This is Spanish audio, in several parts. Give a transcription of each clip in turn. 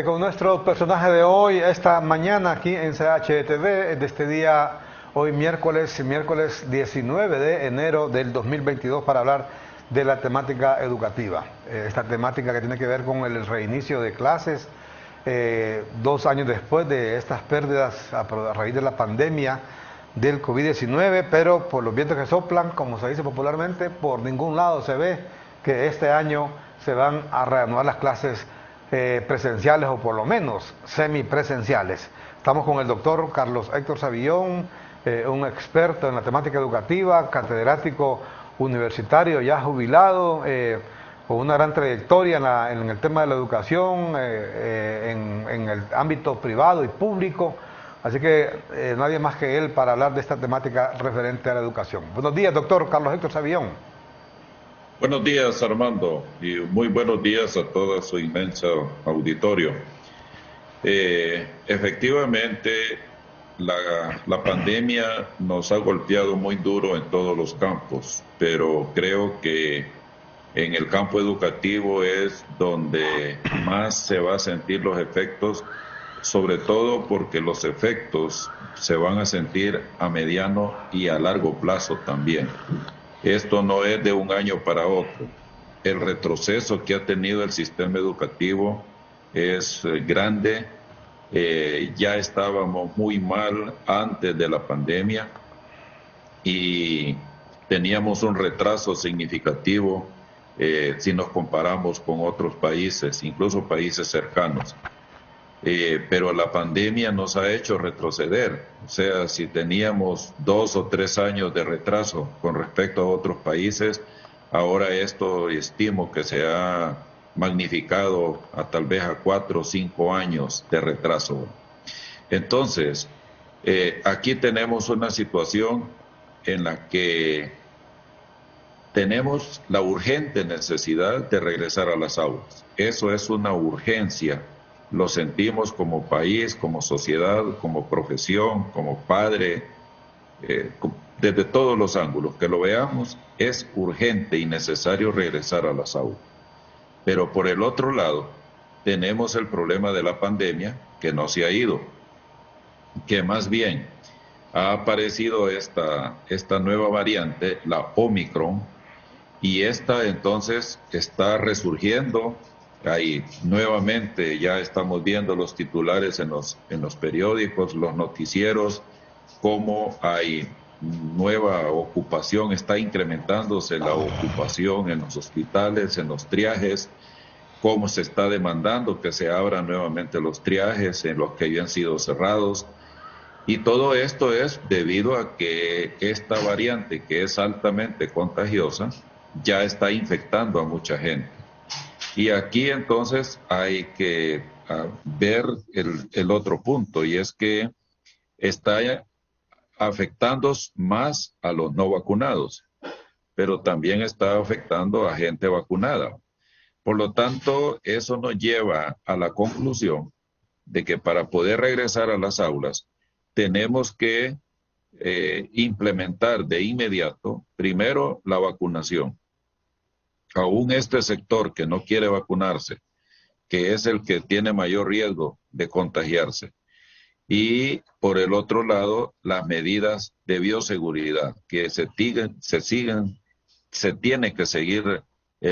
con nuestro personaje de hoy, esta mañana aquí en CHTV, de este día, hoy miércoles 19 de enero del 2022, para hablar de la temática educativa. Esta temática que tiene que ver con el reinicio de clases, 2 años después de estas pérdidas a raíz de la pandemia del COVID-19, pero por los vientos que soplan, como se dice popularmente, por ningún lado se ve que este año se van a reanudar las clases presenciales, o por lo menos semipresenciales. Estamos con el doctor Carlos Héctor Savillón, un experto en la temática educativa, catedrático universitario ya jubilado, con una gran trayectoria en el tema de la educación, en el ámbito privado y público. Así que nadie más que él para hablar de esta temática referente a la educación. Buenos días, doctor Carlos Héctor Savillón. Buenos días, Armando, y muy buenos días a todo su inmenso auditorio. Efectivamente, la pandemia nos ha golpeado muy duro en todos los campos, pero creo que en el campo educativo es donde más se va a sentir los efectos, sobre todo porque los efectos se van a sentir a mediano y a largo plazo también. Esto no es de un año para otro. El retroceso que ha tenido el sistema educativo es grande. Ya estábamos muy mal antes de la pandemia y teníamos un retraso significativo si nos comparamos con otros países, incluso países cercanos. Pero la pandemia nos ha hecho retroceder. O sea, si teníamos 2 o 3 años de retraso con respecto a otros países, ahora esto estimo que se ha magnificado a tal vez a 4 o 5 años de retraso. Entonces, aquí tenemos una situación en la que tenemos la urgente necesidad de regresar a las aulas. Eso es una urgencia. Lo sentimos como país, como sociedad, como profesión, como padre, desde todos los ángulos que lo veamos, es urgente y necesario regresar a las aulas. Pero por el otro lado, tenemos el problema de la pandemia que no se ha ido, que más bien ha aparecido esta nueva variante, la Omicron, y esta entonces está resurgiendo. Ahí nuevamente ya estamos viendo los titulares en los periódicos, los noticieros, cómo hay nueva ocupación, está incrementándose la ocupación en los hospitales, en los triajes, cómo se está demandando que se abran nuevamente los triajes en los que habían sido cerrados. Y todo esto es debido a que esta variante, que es altamente contagiosa, ya está infectando a mucha gente. Y aquí entonces hay que ver el otro punto, y es que está afectando más a los no vacunados, pero también está afectando a gente vacunada. Por lo tanto, eso nos lleva a la conclusión de que para poder regresar a las aulas, tenemos que implementar de inmediato, primero, la vacunación. Aún este sector que no quiere vacunarse, que es el que tiene mayor riesgo de contagiarse. Y por el otro lado, las medidas de bioseguridad que se tiene que seguir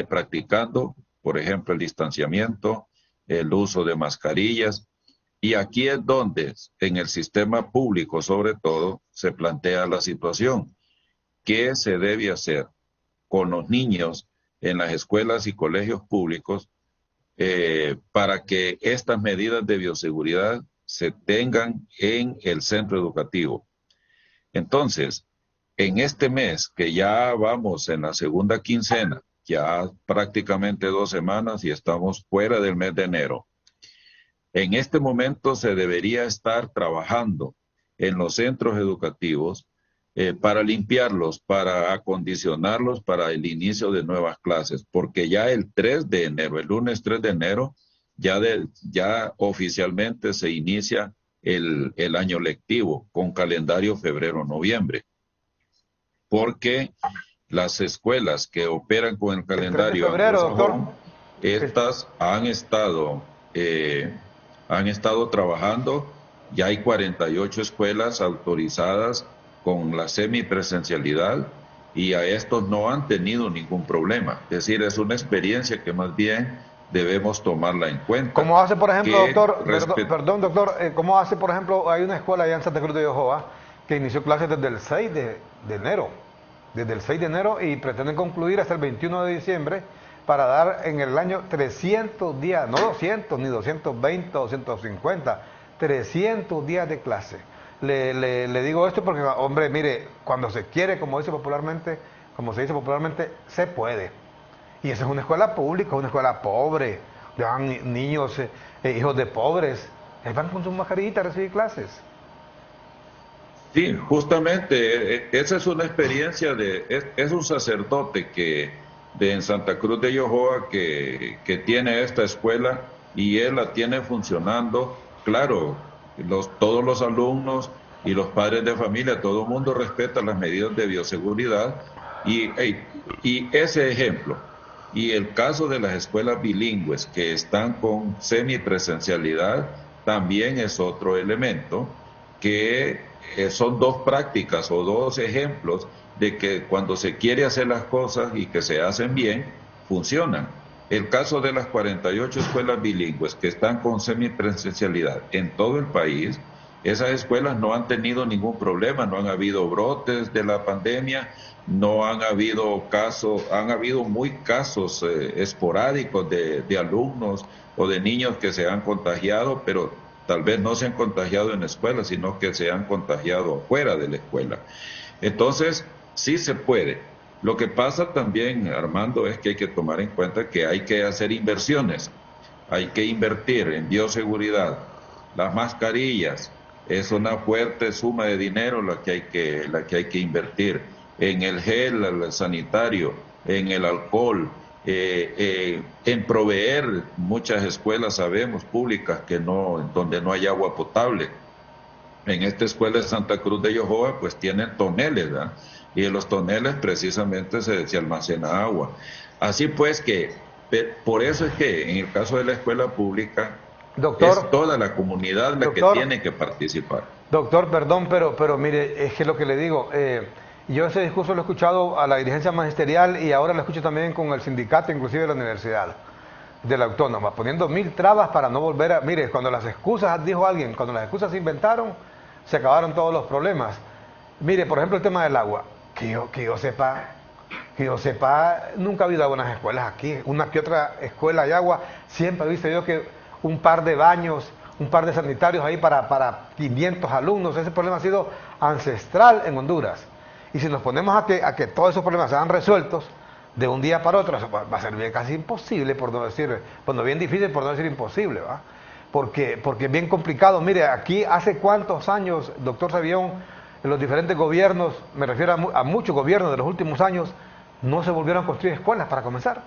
practicando, por ejemplo, el distanciamiento, el uso de mascarillas. Y aquí es donde, en el sistema público sobre todo, se plantea la situación. ¿Qué se debe hacer con los niños en las escuelas y colegios públicos para que estas medidas de bioseguridad se tengan en el centro educativo? Entonces, en este mes, que ya vamos en la segunda quincena, ya prácticamente 2 semanas y estamos fuera del mes de enero, en este momento se debería estar trabajando en los centros educativos para limpiarlos, para acondicionarlos para el inicio de nuevas clases, porque ya el 3 de enero, el lunes 3 de enero, ya oficialmente se inicia el año lectivo con calendario febrero-noviembre, porque las escuelas que operan con el calendario El 3 de febrero, doctor. anglosajón, estas han estado han estado trabajando. Ya hay 48 escuelas autorizadas con la semipresencialidad y a estos no han tenido ningún problema. Es decir, es una experiencia que más bien debemos tomarla en cuenta. ¿Cómo hace, por ejemplo, doctor, perdón, doctor, cómo hace, por ejemplo, hay una escuela allá en Santa Cruz de Yojoa que inició clases desde el 6 de enero, desde el 6 de enero y pretenden concluir hasta el 21 de diciembre para dar en el año 300 días, no 200, ni 220, 250, 300 días de clase. Le digo esto porque, hombre, mire, cuando se quiere, como se dice popularmente, se puede. Y esa es una escuela pública, una escuela pobre, van niños, hijos de pobres, van con sus mascarillitas a recibir clases. Sí, justamente, esa es una experiencia es un sacerdote en Santa Cruz de Yojoa que tiene esta escuela y él la tiene funcionando. Claro, todos los alumnos y los padres de familia, todo el mundo respeta las medidas de bioseguridad y ese ejemplo. Y el caso de las escuelas bilingües que están con semipresencialidad también es otro elemento que son dos prácticas o dos ejemplos de que cuando se quiere hacer las cosas y que se hacen bien, funcionan. El caso de las 48 escuelas bilingües que están con semipresencialidad en todo el país, esas escuelas no han tenido ningún problema, no han habido brotes de la pandemia, no han habido casos, han habido muy casos esporádicos de alumnos o de niños que se han contagiado, pero tal vez no se han contagiado en la escuela, sino que se han contagiado afuera de la escuela. Entonces, sí se puede. Lo que pasa también, Armando, es que hay que tomar en cuenta que hay que hacer inversiones. Hay que invertir en bioseguridad, las mascarillas, es una fuerte suma de dinero la que hay que invertir, en el gel el sanitario, en el alcohol, en proveer muchas escuelas, sabemos, públicas donde no hay agua potable. En esta escuela de Santa Cruz de Yojoa pues tienen toneles, ¿verdad? Y en los toneles precisamente se almacena agua. Así pues que, por eso es que en el caso de la escuela pública, doctor, es toda la comunidad la que tiene que participar. Doctor, perdón, pero mire, es que lo que le digo, yo ese discurso lo he escuchado a la dirigencia magisterial y ahora lo escucho también con el sindicato, inclusive de la universidad, de la autónoma, poniendo 1000 trabas para no volver a... Mire, cuando las excusas, dijo alguien, cuando las excusas se inventaron, se acabaron todos los problemas. Mire, por ejemplo, el tema del agua, que yo sepa, nunca ha habido algunas escuelas aquí, una que otra escuela hay agua, siempre he visto yo que un par de baños, un par de sanitarios ahí para 500 alumnos, ese problema ha sido ancestral en Honduras. Y si nos ponemos a que todos esos problemas sean resueltos de un día para otro, va a ser bien casi imposible, por no decir, bueno, bien difícil, por no decir imposible, ¿va? Porque es bien complicado. Mire, aquí hace cuántos años, doctor Savión, en los diferentes gobiernos, me refiero a muchos gobiernos de los últimos años, no se volvieron a construir escuelas para comenzar,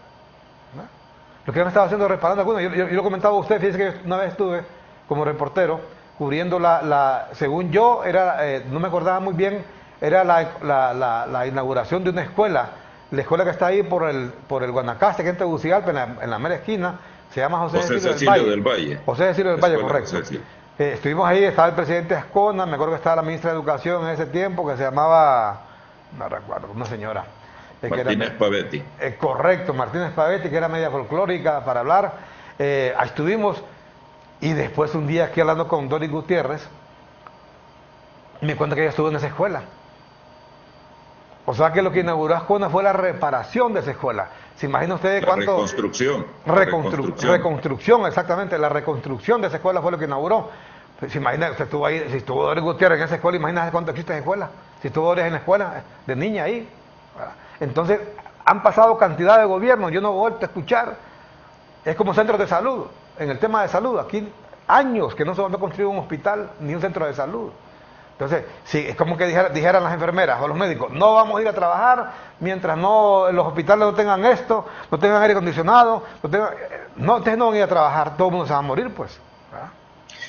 ¿no? Lo que han estado haciendo es reparando algunos. Yo lo comentaba a usted, fíjese que una vez estuve como reportero cubriendo según yo, no me acordaba muy bien, era la inauguración de una escuela, la escuela que está ahí por el Guanacaste, que es en Tegucigalpa, en la mera esquina, se llama José Cecilio del Valle. José Cecilio del Valle, correcto. Estuvimos ahí, estaba el presidente Ascona, me acuerdo que estaba la ministra de Educación en ese tiempo, que se llamaba, no recuerdo, una señora. Martínez Pavetti. Correcto, Martínez Pavetti, que era media folclórica para hablar. Ahí estuvimos, y después un día aquí hablando con Doris Gutiérrez, me cuenta que ella estuvo en esa escuela. O sea que lo que inauguró Ascona fue la reparación de esa escuela. ¿Se imagina usted cuánto? Reconstrucción. Reconstrucción, exactamente. La reconstrucción de esa escuela fue lo que inauguró. ¿Se imagina? Usted estuvo ahí, si estuvo Doris Gutiérrez en esa escuela, imagínate cuánto existe en escuela. Si estuvo Doris en la escuela, de niña ahí. Entonces, han pasado cantidad de gobiernos, yo no he vuelto a escuchar. Es como centros de salud, en el tema de salud. Aquí años que no se volvió a construir un hospital ni un centro de salud. Entonces, sí, es como que dijeran las enfermeras o los médicos, no vamos a ir a trabajar mientras los hospitales no tengan esto, no tengan aire acondicionado, ustedes no van a ir a trabajar, todo el mundo se va a morir, pues. ¿Verdad?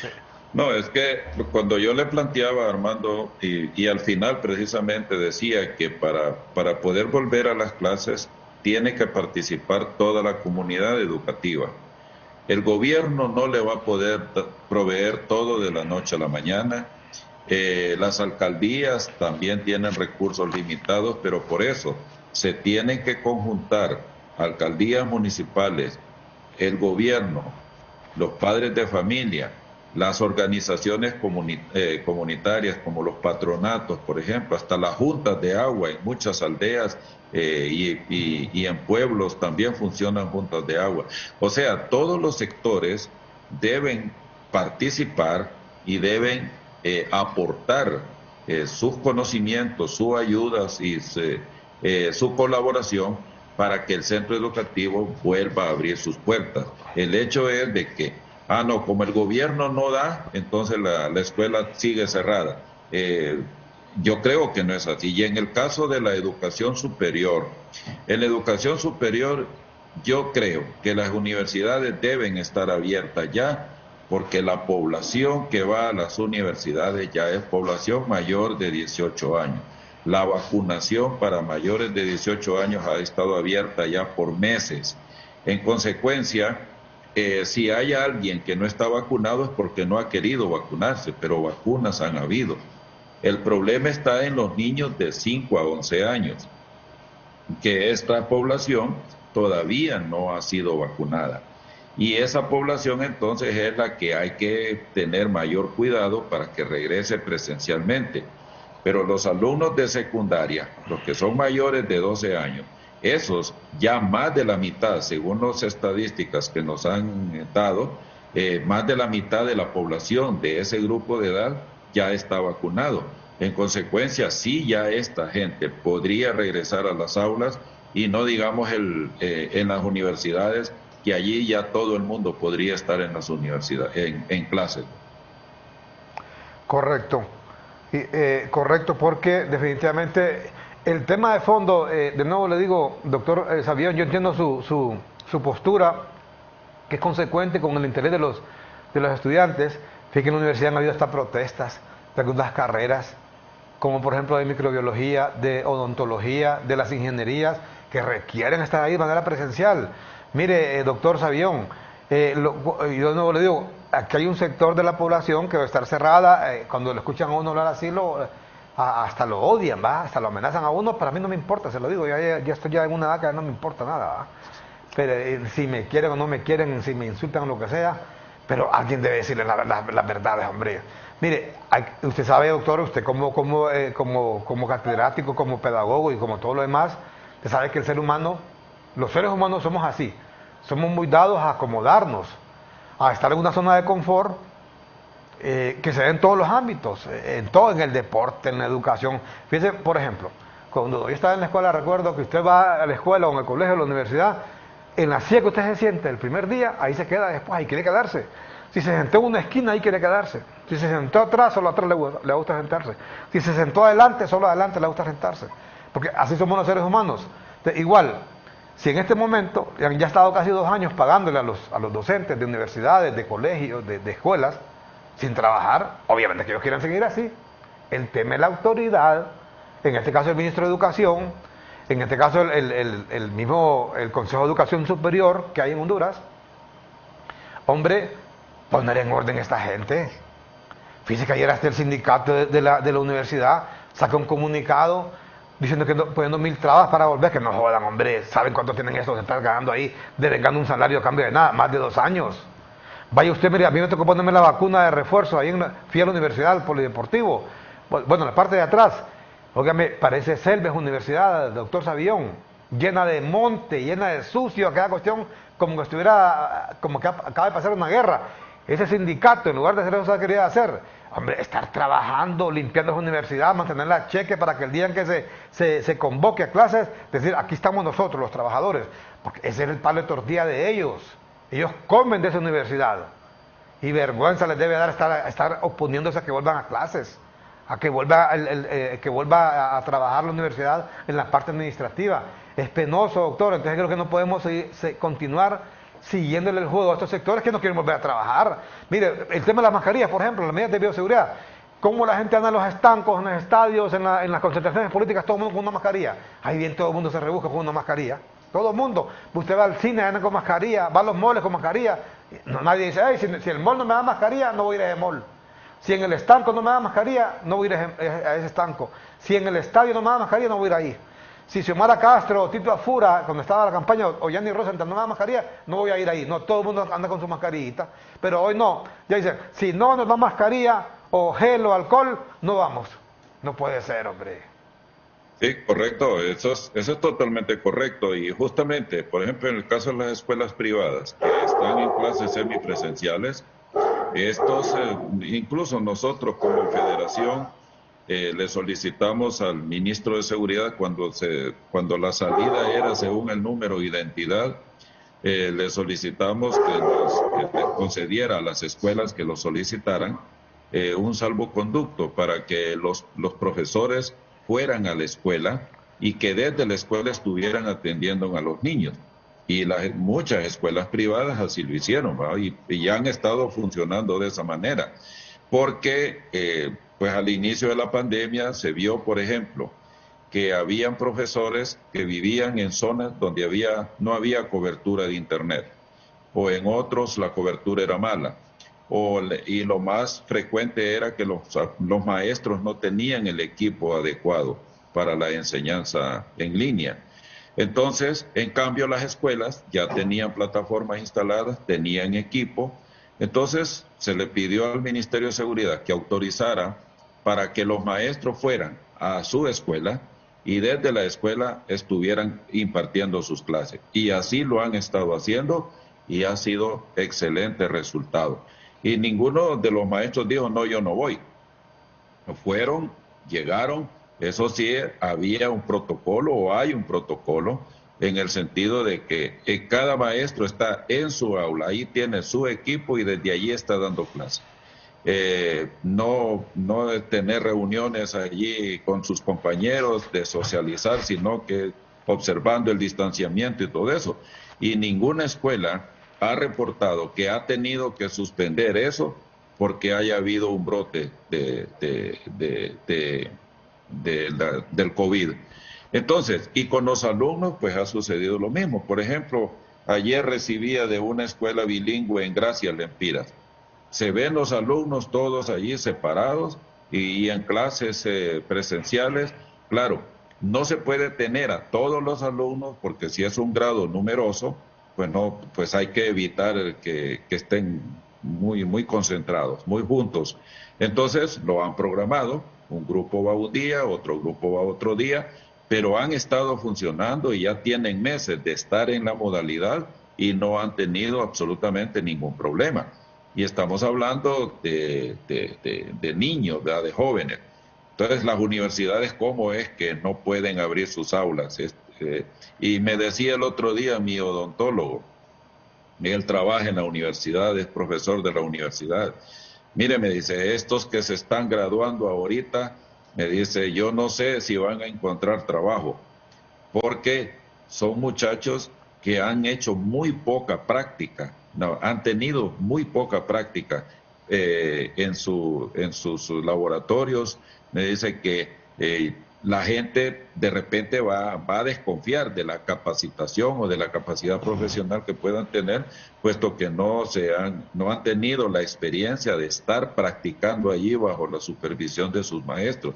Sí. No, es que cuando yo le planteaba a Armando, y al final precisamente decía que para poder volver a las clases tiene que participar toda la comunidad educativa. El gobierno no le va a poder proveer todo de la noche a la mañana. Las alcaldías también tienen recursos limitados, pero por eso se tienen que conjuntar alcaldías municipales, el gobierno, los padres de familia, las organizaciones comunitarias como los patronatos, por ejemplo, hasta las juntas de agua en muchas aldeas y en pueblos también funcionan juntas de agua. O sea, todos los sectores deben participar y deben aportar sus conocimientos, sus ayudas y su colaboración para que el centro educativo vuelva a abrir sus puertas. El hecho es de que, no, como el gobierno no da, entonces la escuela sigue cerrada. Yo creo que no es así. Y en el caso de la educación superior, en la educación superior yo creo que las universidades deben estar abiertas ya, porque la población que va a las universidades ya es población mayor de 18 años. La vacunación para mayores de 18 años ha estado abierta ya por meses. En consecuencia, si hay alguien que no está vacunado es porque no ha querido vacunarse, pero vacunas han habido. El problema está en los niños de 5 a 11 años, que esta población todavía no ha sido vacunada. Y esa población entonces es la que hay que tener mayor cuidado para que regrese presencialmente. Pero los alumnos de secundaria, los que son mayores de 12 años, esos ya más de la mitad, según las estadísticas que nos han dado, más de la mitad de la población de ese grupo de edad ya está vacunado. En consecuencia, sí, ya esta gente podría regresar a las aulas y no digamos en las universidades, que allí ya todo el mundo podría estar en las universidades, en clases. Correcto. Correcto, porque definitivamente el tema de fondo, de nuevo le digo, doctor Sabión, yo entiendo su postura, que es consecuente con el interés de los estudiantes. Fíjate que en la universidad han habido hasta protestas de algunas carreras, como por ejemplo de microbiología, de odontología, de las ingenierías, que requieren estar ahí de manera presencial. Mire, doctor Sabión, yo de nuevo le digo, aquí hay un sector de la población que va a estar cerrada, cuando le escuchan a uno hablar así, hasta lo odian, ¿va? Hasta lo amenazan a uno. Para mí no me importa, se lo digo, ya estoy ya en una edad que no me importa nada, ¿va? Pero si me quieren o no me quieren, si me insultan o lo que sea, pero alguien debe decirle las verdades, hombre. Mire, usted sabe, doctor, usted como catedrático, como pedagogo y como todo lo demás, usted sabe que el ser humano, los seres humanos somos así, somos muy dados a acomodarnos, a estar en una zona de confort, que se ve en todos los ámbitos, en el deporte, en la educación. Fíjese, por ejemplo, cuando yo estaba en la escuela, recuerdo que usted va a la escuela o en el colegio o en la universidad, en la silla que usted se siente el primer día, ahí se queda después, ahí quiere quedarse. Si se sentó en una esquina, ahí quiere quedarse. Si se sentó atrás, solo atrás le gusta sentarse. Si se sentó adelante, solo adelante le gusta sentarse. Porque así somos los seres humanos. Igual, si en este momento, ya he estado casi 2 años pagándole a los docentes de universidades, de colegios, de escuelas, sin trabajar, obviamente que ellos quieren seguir así. El tema es la autoridad, en este caso el ministro de Educación, en este caso el Consejo de Educación Superior que hay en Honduras. Hombre, poner en orden a esta gente. Fíjese que ayer hasta el sindicato de la universidad sacó un comunicado diciendo que poniendo 1000 trabas para volver, que no jodan, hombre. ¿Saben cuánto tienen estos de estar ganando ahí, devengando un salario a cambio de nada? Más de 2 años. Vaya usted, mire, a mí me tocó ponerme la vacuna de refuerzo, fui a la universidad, al polideportivo, bueno, la parte de atrás, óigame, parece Selves Universidad, doctor Sabión, llena de monte, llena de sucio, aquella cuestión como que acaba de pasar una guerra. Ese sindicato, en lugar de hacer eso que quería hacer, hombre, estar trabajando, limpiando la universidad, mantenerla a cheque para que el día en que se convoque a clases, decir, aquí estamos nosotros, los trabajadores, porque ese es el palo de tortilla de ellos. Ellos comen de esa universidad. Y vergüenza les debe dar estar oponiéndose a que vuelvan a clases, a que vuelva a trabajar la universidad en la parte administrativa. Es penoso, doctor. Entonces creo que no podemos continuar siguiéndole el juego a estos sectores que no quieren volver a trabajar. Mire, el tema de las mascarillas, por ejemplo, las medidas de bioseguridad. Cómo la gente anda en los estancos, en los estadios, en las concentraciones políticas, todo el mundo con una mascarilla. Ahí bien todo el mundo se rebusca con una mascarilla. Todo el mundo. Usted va al cine, anda con mascarilla, va a los moles con mascarilla. No, nadie dice, "Ay, si el mall no me da mascarilla, no voy a ir a ese mall. Si en el estanco no me da mascarilla, no voy a ir a ese estanco. Si en el estadio no me da mascarilla, no voy a ir ahí. Si Xiomara Castro o Tito Afura, cuando estaba la campaña, o Yanni Rosenthal no me da mascarilla, no voy a ir ahí. No, todo el mundo anda con su mascarillita. Pero hoy no. Ya dicen, si no nos da mascarilla o gel o alcohol, no vamos. No puede ser, hombre. Sí, correcto, eso es totalmente correcto. Y justamente, por ejemplo, en el caso de las escuelas privadas que están en clases semipresenciales, estos, incluso nosotros como federación, le solicitamos al ministro de Seguridad cuando la salida era según el número de identidad, le solicitamos que concediera a las escuelas que lo solicitaran un salvoconducto para que los profesores fueran a la escuela y que desde la escuela estuvieran atendiendo a los niños. Y muchas escuelas privadas así lo hicieron, y ya han estado funcionando de esa manera. Porque pues al inicio de la pandemia se vio, por ejemplo, que habían profesores que vivían en zonas donde no había cobertura de internet, o en otros la cobertura era mala, y lo más frecuente era que los maestros no tenían el equipo adecuado para la enseñanza en línea. Entonces, en cambio, las escuelas ya tenían plataformas instaladas, tenían equipo. Entonces, se le pidió al Ministerio de Seguridad que autorizara para que los maestros fueran a su escuela y desde la escuela estuvieran impartiendo sus clases. Y así lo han estado haciendo y ha sido excelente resultado. Y ninguno de los maestros dijo, no, yo no voy. Fueron, llegaron. Eso sí, había un protocolo o hay un protocolo en el sentido de que cada maestro está en su aula, ahí tiene su equipo y desde allí está dando clase. No tener reuniones allí con sus compañeros, de socializar, sino que observando el distanciamiento y todo eso. Y ninguna escuela ha reportado que ha tenido que suspender eso porque haya habido un brote del COVID. Entonces, y con los alumnos, pues ha sucedido lo mismo. Por ejemplo, ayer recibía de una escuela bilingüe en Gracia, Lempiras. Se ven los alumnos todos allí separados y en clases presenciales. Claro, no se puede tener a todos los alumnos porque si es un grado numeroso, pues no, pues hay que evitar que estén muy concentrados, muy juntos. Entonces lo han programado, un grupo va un día, otro grupo va otro día, pero han estado funcionando y ya tienen meses de estar en la modalidad y no han tenido absolutamente ningún problema. Y estamos hablando de niños, de jóvenes. Entonces, las universidades, ¿cómo es que no pueden abrir sus aulas? Y me decía el otro día mi odontólogo, él trabaja en la universidad, es profesor de la universidad. Mire, me dice, estos que se están graduando ahorita, me dice, yo no sé si van a encontrar trabajo, porque son muchachos que han hecho muy poca práctica, han tenido muy poca práctica en sus laboratorios. Me dice que la gente de repente va a desconfiar de la capacitación o de la capacidad profesional que puedan tener, puesto que no han tenido la experiencia de estar practicando allí bajo la supervisión de sus maestros.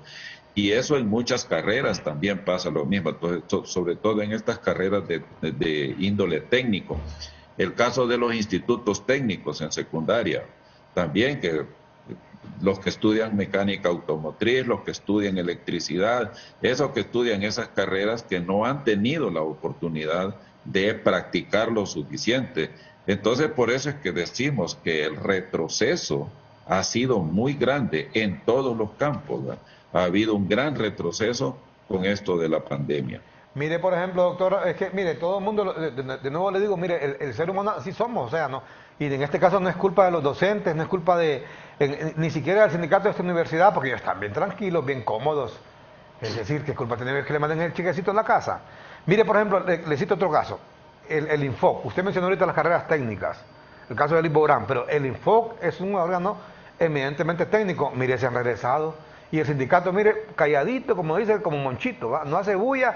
Y eso en muchas carreras también pasa lo mismo, entonces, sobre todo en estas carreras de índole técnico. El caso de los institutos técnicos en secundaria, también que los que estudian mecánica automotriz, los que estudian electricidad, esos que estudian esas carreras que no han tenido la oportunidad de practicar lo suficiente. Entonces, por eso es que decimos que el retroceso ha sido muy grande en todos los campos, ¿verdad? Ha habido un gran retroceso con esto de la pandemia. Mire, por ejemplo, doctor, es que, mire, todo el mundo, de nuevo le digo, mire, el ser humano así somos, o sea, ¿no? Y en este caso no es culpa de los docentes, no es culpa ni siquiera del sindicato de esta universidad, porque ellos están bien tranquilos, bien cómodos. Es decir, ¿qué culpa tiene que le manden el chiquecito en la casa? Mire, por ejemplo, le cito otro caso, el Infoc. Usted mencionó ahorita las carreras técnicas, el caso del Infogram, pero el Infoc es un órgano eminentemente técnico. Mire, se han regresado. Y el sindicato, mire, calladito, como dice, como Monchito, ¿va? No hace bulla.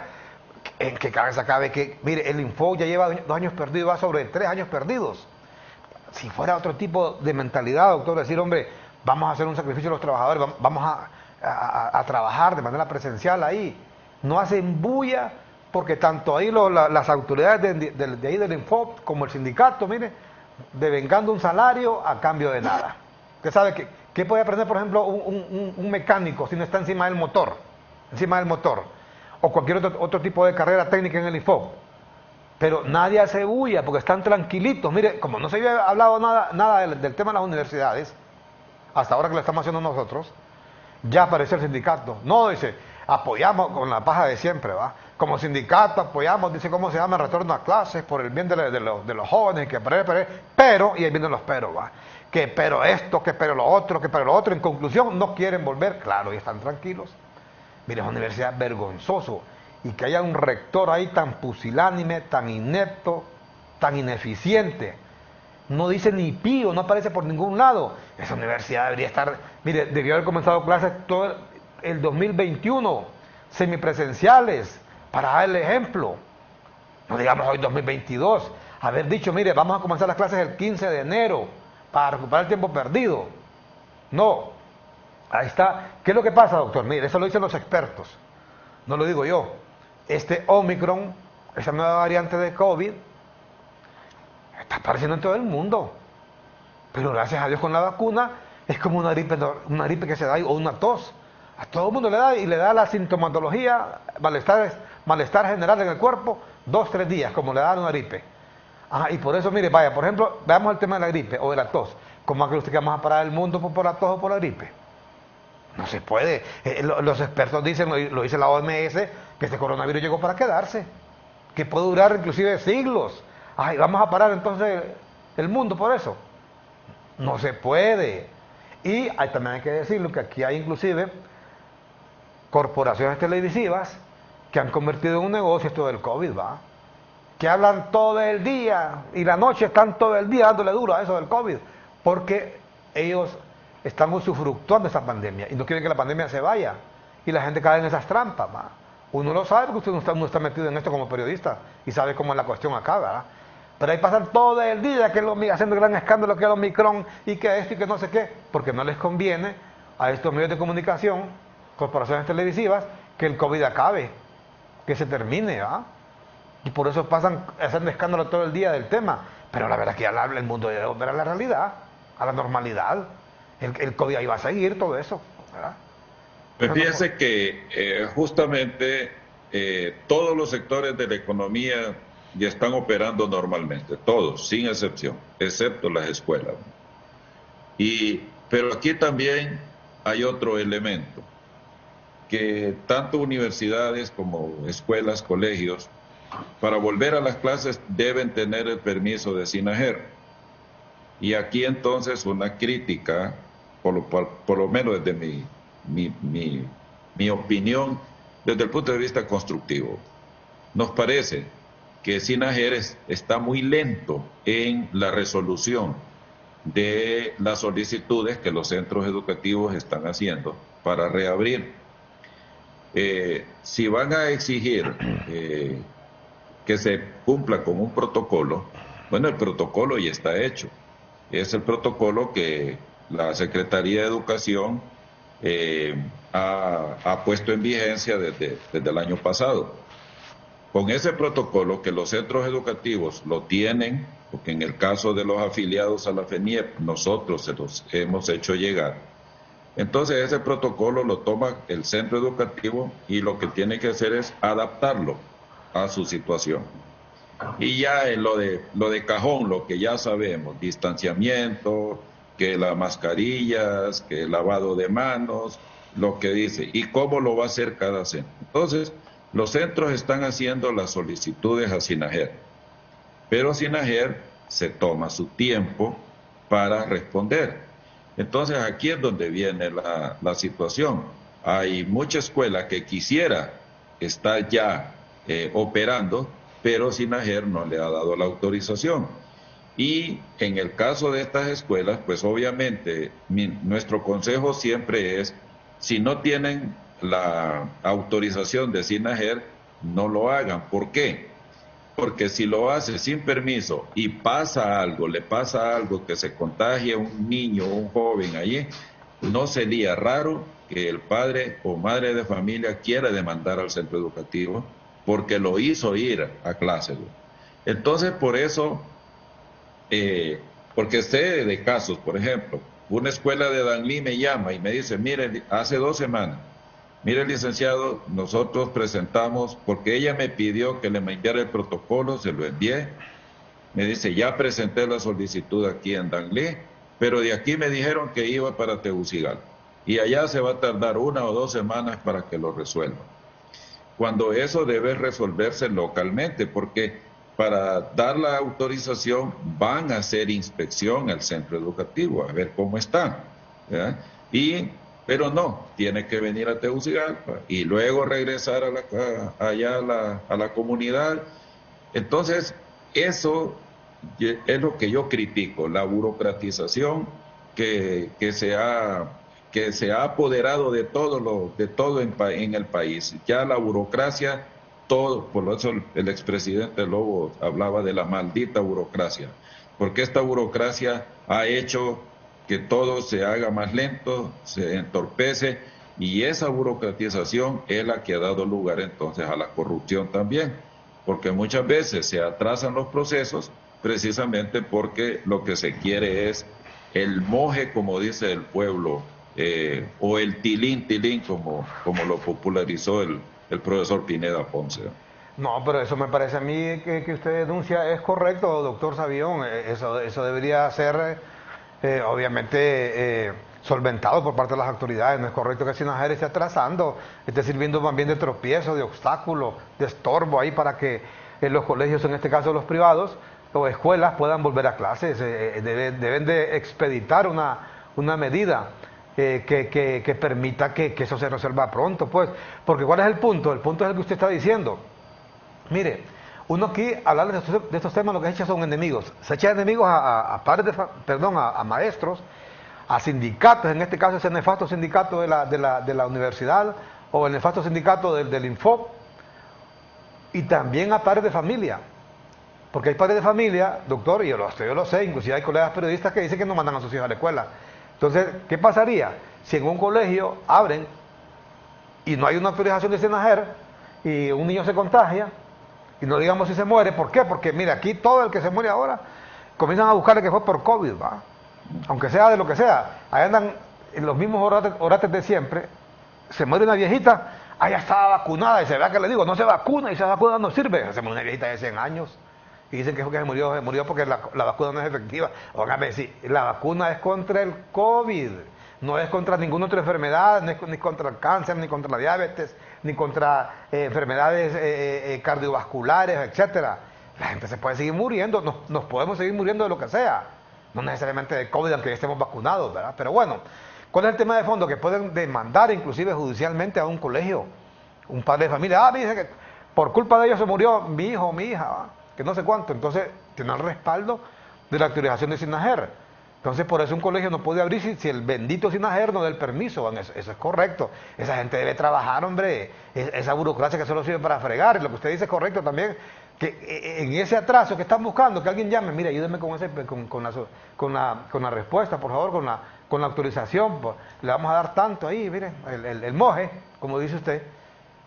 ¿En qué cabeza cabe que, mire, el Infoc ya lleva 2 años perdidos, va sobre 3 años perdidos? si fuera otro tipo de mentalidad, doctor, decir, hombre, vamos a hacer un sacrificio a los trabajadores, vamos a trabajar de manera presencial ahí. No hacen bulla porque tanto ahí las autoridades de ahí del Infop como el sindicato, mire, devengando un salario a cambio de nada. Usted sabe que, ¿qué puede aprender, por ejemplo, un mecánico si no está encima del motor? Encima del motor. O cualquier otro tipo de carrera técnica en el Infop. Pero nadie hace bulla porque están tranquilitos. Mire, como no se había hablado nada del tema de las universidades, hasta ahora que lo estamos haciendo nosotros, ya apareció el sindicato. No, dice, apoyamos con la paja de siempre, ¿va? Como sindicato apoyamos, dice, ¿cómo se llama? El retorno a clases por el bien de los jóvenes, pero, y ahí vienen los peros, ¿va? Que pero esto, que pero lo otro, que pero lo otro. En conclusión, no quieren volver, claro, y están tranquilos. Mire, es una universidad vergonzoso. Y que haya un rector ahí tan pusilánime, tan inepto, tan ineficiente. No dice ni pío, no aparece por ningún lado. Esa universidad debería estar, mire, debió haber comenzado clases todo el 2021, semipresenciales, para dar el ejemplo. No digamos hoy 2022. Haber dicho, mire, vamos a comenzar las clases el 15 de enero, para recuperar el tiempo perdido. No. Ahí está. ¿Qué es lo que pasa, doctor? Mire, eso lo dicen los expertos. No lo digo yo. Este Omicron, esa nueva variante de COVID, está apareciendo en todo el mundo. Pero gracias a Dios con la vacuna, es como una gripe que se da ahí, o una tos. A todo el mundo le da y le da la sintomatología, malestar general en el cuerpo, 2-3 días, como le da una gripe. Ajá, y por eso, mire, vaya, por ejemplo, veamos el tema de la gripe o de la tos. ¿Cómo cree usted que vamos a parar el mundo por la tos o por la gripe? No se puede. Los expertos dicen, lo dice la OMS, que este coronavirus llegó para quedarse, que puede durar inclusive siglos. Ay, ¿vamos a parar entonces el mundo por eso? No se puede. Y también hay que decirlo que aquí hay inclusive corporaciones televisivas que han convertido en un negocio esto del COVID, ¿va? Que hablan todo el día y la noche están todo el día dándole duro a eso del COVID, porque ellos están usufructuando esa pandemia y no quieren que la pandemia se vaya y la gente cae en esas trampas, ¿va? Uno lo sabe porque usted no está metido en esto como periodista y sabe cómo es la cuestión acá, ¿verdad? Pero ahí pasan todo el día que haciendo gran escándalo que el Omicron y que esto y que no sé qué, porque no les conviene a estos medios de comunicación, corporaciones televisivas, que el COVID acabe, que se termine, ¿verdad? Y por eso pasan haciendo escándalo todo el día del tema. Pero la verdad es que ya el mundo debe volver a la realidad, a la normalidad. El COVID ahí va a seguir, todo eso, ¿verdad? Pues fíjese que justamente todos los sectores de la economía ya están operando normalmente, todos, sin excepción, excepto las escuelas. Pero aquí también hay otro elemento, que tanto universidades como escuelas, colegios, para volver a las clases deben tener el permiso de SINAJER. Y aquí entonces una crítica, por lo menos desde mi opinión, desde el punto de vista constructivo. Nos parece que SINAJER está muy lento en la resolución de las solicitudes que los centros educativos están haciendo para reabrir. Si van a exigir que se cumpla con un protocolo, bueno, el protocolo ya está hecho. Es el protocolo que la Secretaría de Educación ha puesto en vigencia desde el año pasado. Con ese protocolo que los centros educativos lo tienen, porque en el caso de los afiliados a la FENIEP, nosotros se los hemos hecho llegar. Entonces ese protocolo lo toma el centro educativo y lo que tiene que hacer es adaptarlo a su situación. Y ya en lo de cajón, lo que ya sabemos, distanciamiento, que las mascarillas, que el lavado de manos, lo que dice, y cómo lo va a hacer cada centro. Entonces, los centros están haciendo las solicitudes a SINAJER, pero SINAJER se toma su tiempo para responder. Entonces, aquí es donde viene la situación. Hay mucha escuela que quisiera estar ya operando, pero SINAJER no le ha dado la autorización. Y en el caso de estas escuelas, pues obviamente nuestro consejo siempre es, si no tienen la autorización de SINAJER, no lo hagan. ¿Por qué? porque si lo hace sin permiso y pasa algo, le pasa algo, que se contagie un niño o un joven allí, no sería raro que el padre o madre de familia quiera demandar al centro educativo porque lo hizo ir a clase. Entonces, por eso, porque sé de casos, por ejemplo, una escuela de Danlí me llama y me dice, mire, hace 2 semanas, mire, licenciado, nosotros presentamos, porque ella me pidió que le enviara el protocolo, se lo envié, me dice, ya presenté la solicitud aquí en Danlí, pero de aquí me dijeron que iba para Tegucigalpa, y allá se va a tardar 1 o 2 semanas para que lo resuelva. Cuando eso debe resolverse localmente, porque para dar la autorización van a hacer inspección al centro educativo, a ver cómo está, ¿verdad? Pero no, tiene que venir a Tegucigalpa y luego regresar allá a la comunidad. Entonces, eso es lo que yo critico, la burocratización que se ha apoderado de todo en el país. Ya la burocracia, todo, por eso el expresidente Lobo hablaba de la maldita burocracia, porque esta burocracia ha hecho que todo se haga más lento, se entorpece, y esa burocratización es la que ha dado lugar entonces a la corrupción también, porque muchas veces se atrasan los procesos precisamente porque lo que se quiere es el moje, como dice el pueblo, o el tilín, tilín, como lo popularizó el profesor Pineda Ponce. No, pero eso me parece a mí que usted denuncia es correcto, doctor Sabión. Eso debería ser, obviamente, solventado por parte de las autoridades. No es correcto que Sinajer esté atrasando, esté sirviendo más bien de tropiezo, de obstáculo, de estorbo ahí para que los colegios, en este caso los privados, o escuelas puedan volver a clases. Deben de expeditar una medida que permita que eso se resuelva pronto, pues. Porque ¿cuál es el punto? El punto es el que usted está diciendo. Mire, uno aquí, hablar de estos temas, lo que se echa son enemigos. Se echa enemigos a padres a maestros, a sindicatos, en este caso ese nefasto sindicato de la universidad, o el nefasto sindicato del Infop, y también a padres de familia. Porque hay padres de familia, doctor, y yo lo sé, inclusive hay colegas periodistas que dicen que no mandan a sus hijos a la escuela. Entonces, ¿qué pasaría si en un colegio abren y no hay una autorización de Sinajer y un niño se contagia y no digamos si se muere? ¿Por qué? Porque mira, aquí todo el que se muere ahora comienzan a buscarle que fue por COVID, ¿va? Aunque sea de lo que sea. Ahí andan en los mismos orates de siempre. Se muere una viejita, ya estaba vacunada, y se vea que le digo, no se vacuna, y esa vacuna no sirve. Se muere una viejita de 100 años. Y dicen que se murió porque la vacuna no es efectiva. Óigame, sí, la vacuna es contra el COVID, no es contra ninguna otra enfermedad, no es ni contra el cáncer, ni contra la diabetes, ni contra enfermedades cardiovasculares, etcétera. La gente se puede seguir muriendo, nos podemos seguir muriendo de lo que sea, no necesariamente de COVID, aunque ya estemos vacunados, ¿verdad? Pero bueno, ¿cuál es el tema de fondo? Que pueden demandar inclusive judicialmente a un colegio, un padre de familia, me dice que por culpa de ellos se murió mi hijo o mi hija, ¿va? Que no sé cuánto. Entonces tiene el respaldo de la autorización de Sinajer. Entonces por eso un colegio no puede abrir si el bendito Sinajer no da el permiso. Eso es correcto. Esa gente debe trabajar, hombre. Esa burocracia que solo sirve para fregar. Y lo que usted dice es correcto también, que en ese atraso que están buscando, que alguien llame, mire, ayúdeme con la respuesta, por favor, con la autorización, pues, le vamos a dar tanto ahí, mire, el moje, como dice usted.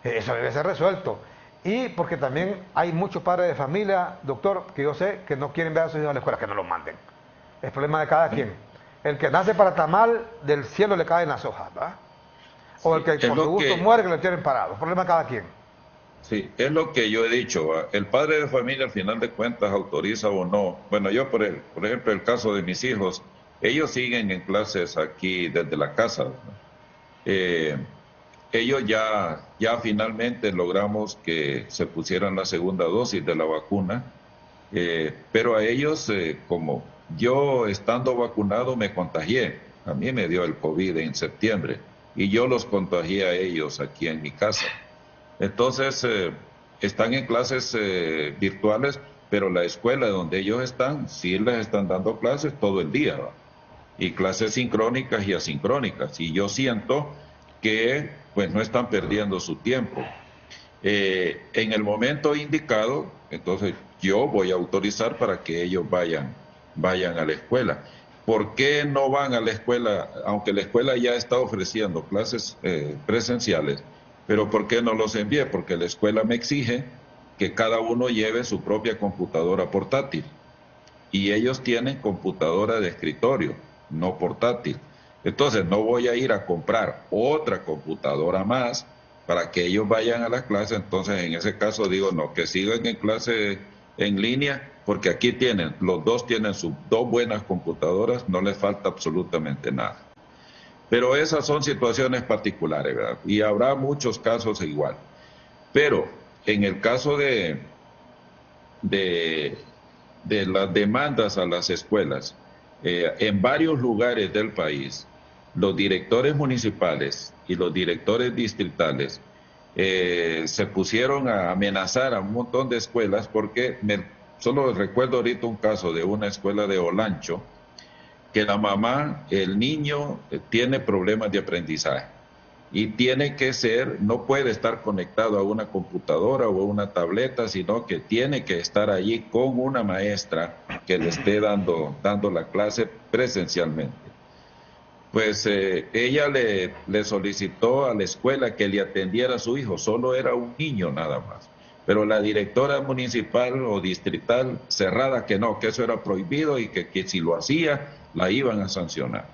Eso debe ser resuelto. Y porque también hay muchos padres de familia, doctor, que yo sé que no quieren ver a sus hijos a la escuela, que no los manden. Es problema de cada quien. El que nace para tamal, del cielo le caen las hojas, ¿verdad? O el que por su gusto muere, que lo tienen parado. Es problema de cada quien. Sí, es lo que yo he dicho. El padre de familia, al final de cuentas, autoriza o no. Bueno, yo, por ejemplo, el caso de mis hijos, ellos siguen en clases aquí desde la casa. Ellos ya finalmente logramos que se pusieran la segunda dosis de la vacuna, pero a ellos, como yo estando vacunado me contagié, a mí me dio el COVID en septiembre y yo los contagié a ellos aquí en mi casa. Entonces, están en clases virtuales, pero la escuela donde ellos están, sí les están dando clases todo el día, ¿va? Y clases sincrónicas y asincrónicas, y yo siento que pues no están perdiendo su tiempo. en el momento indicado, entonces yo voy a autorizar para que ellos vayan a la escuela. ¿Por qué no van a la escuela, aunque la escuela ya está ofreciendo clases presenciales? Pero ¿por qué no los envié? Porque la escuela me exige que cada uno lleve su propia computadora portátil. Y ellos tienen computadora de escritorio, no portátil. Entonces no voy a ir a comprar otra computadora más para que ellos vayan a la clase. Entonces en ese caso digo, no, que sigan en clase en línea, porque aquí tienen, los dos tienen sus dos buenas computadoras, no les falta absolutamente nada. Pero esas son situaciones particulares, ¿verdad? Y habrá muchos casos igual. Pero en el caso de, de las demandas a las escuelas, en varios lugares del país, los directores municipales y los directores distritales se pusieron a amenazar a un montón de escuelas porque solo recuerdo ahorita un caso de una escuela de Olancho, que la mamá, el niño tiene problemas de aprendizaje y tiene que ser, no puede estar conectado a una computadora o a una tableta, sino que tiene que estar allí con una maestra que le esté dando la clase presencialmente. Pues ella le solicitó a la escuela que le atendiera a su hijo, solo era un niño nada más. Pero la directora municipal o distrital cerrada que no, que eso era prohibido y que si lo hacía la iban a sancionar.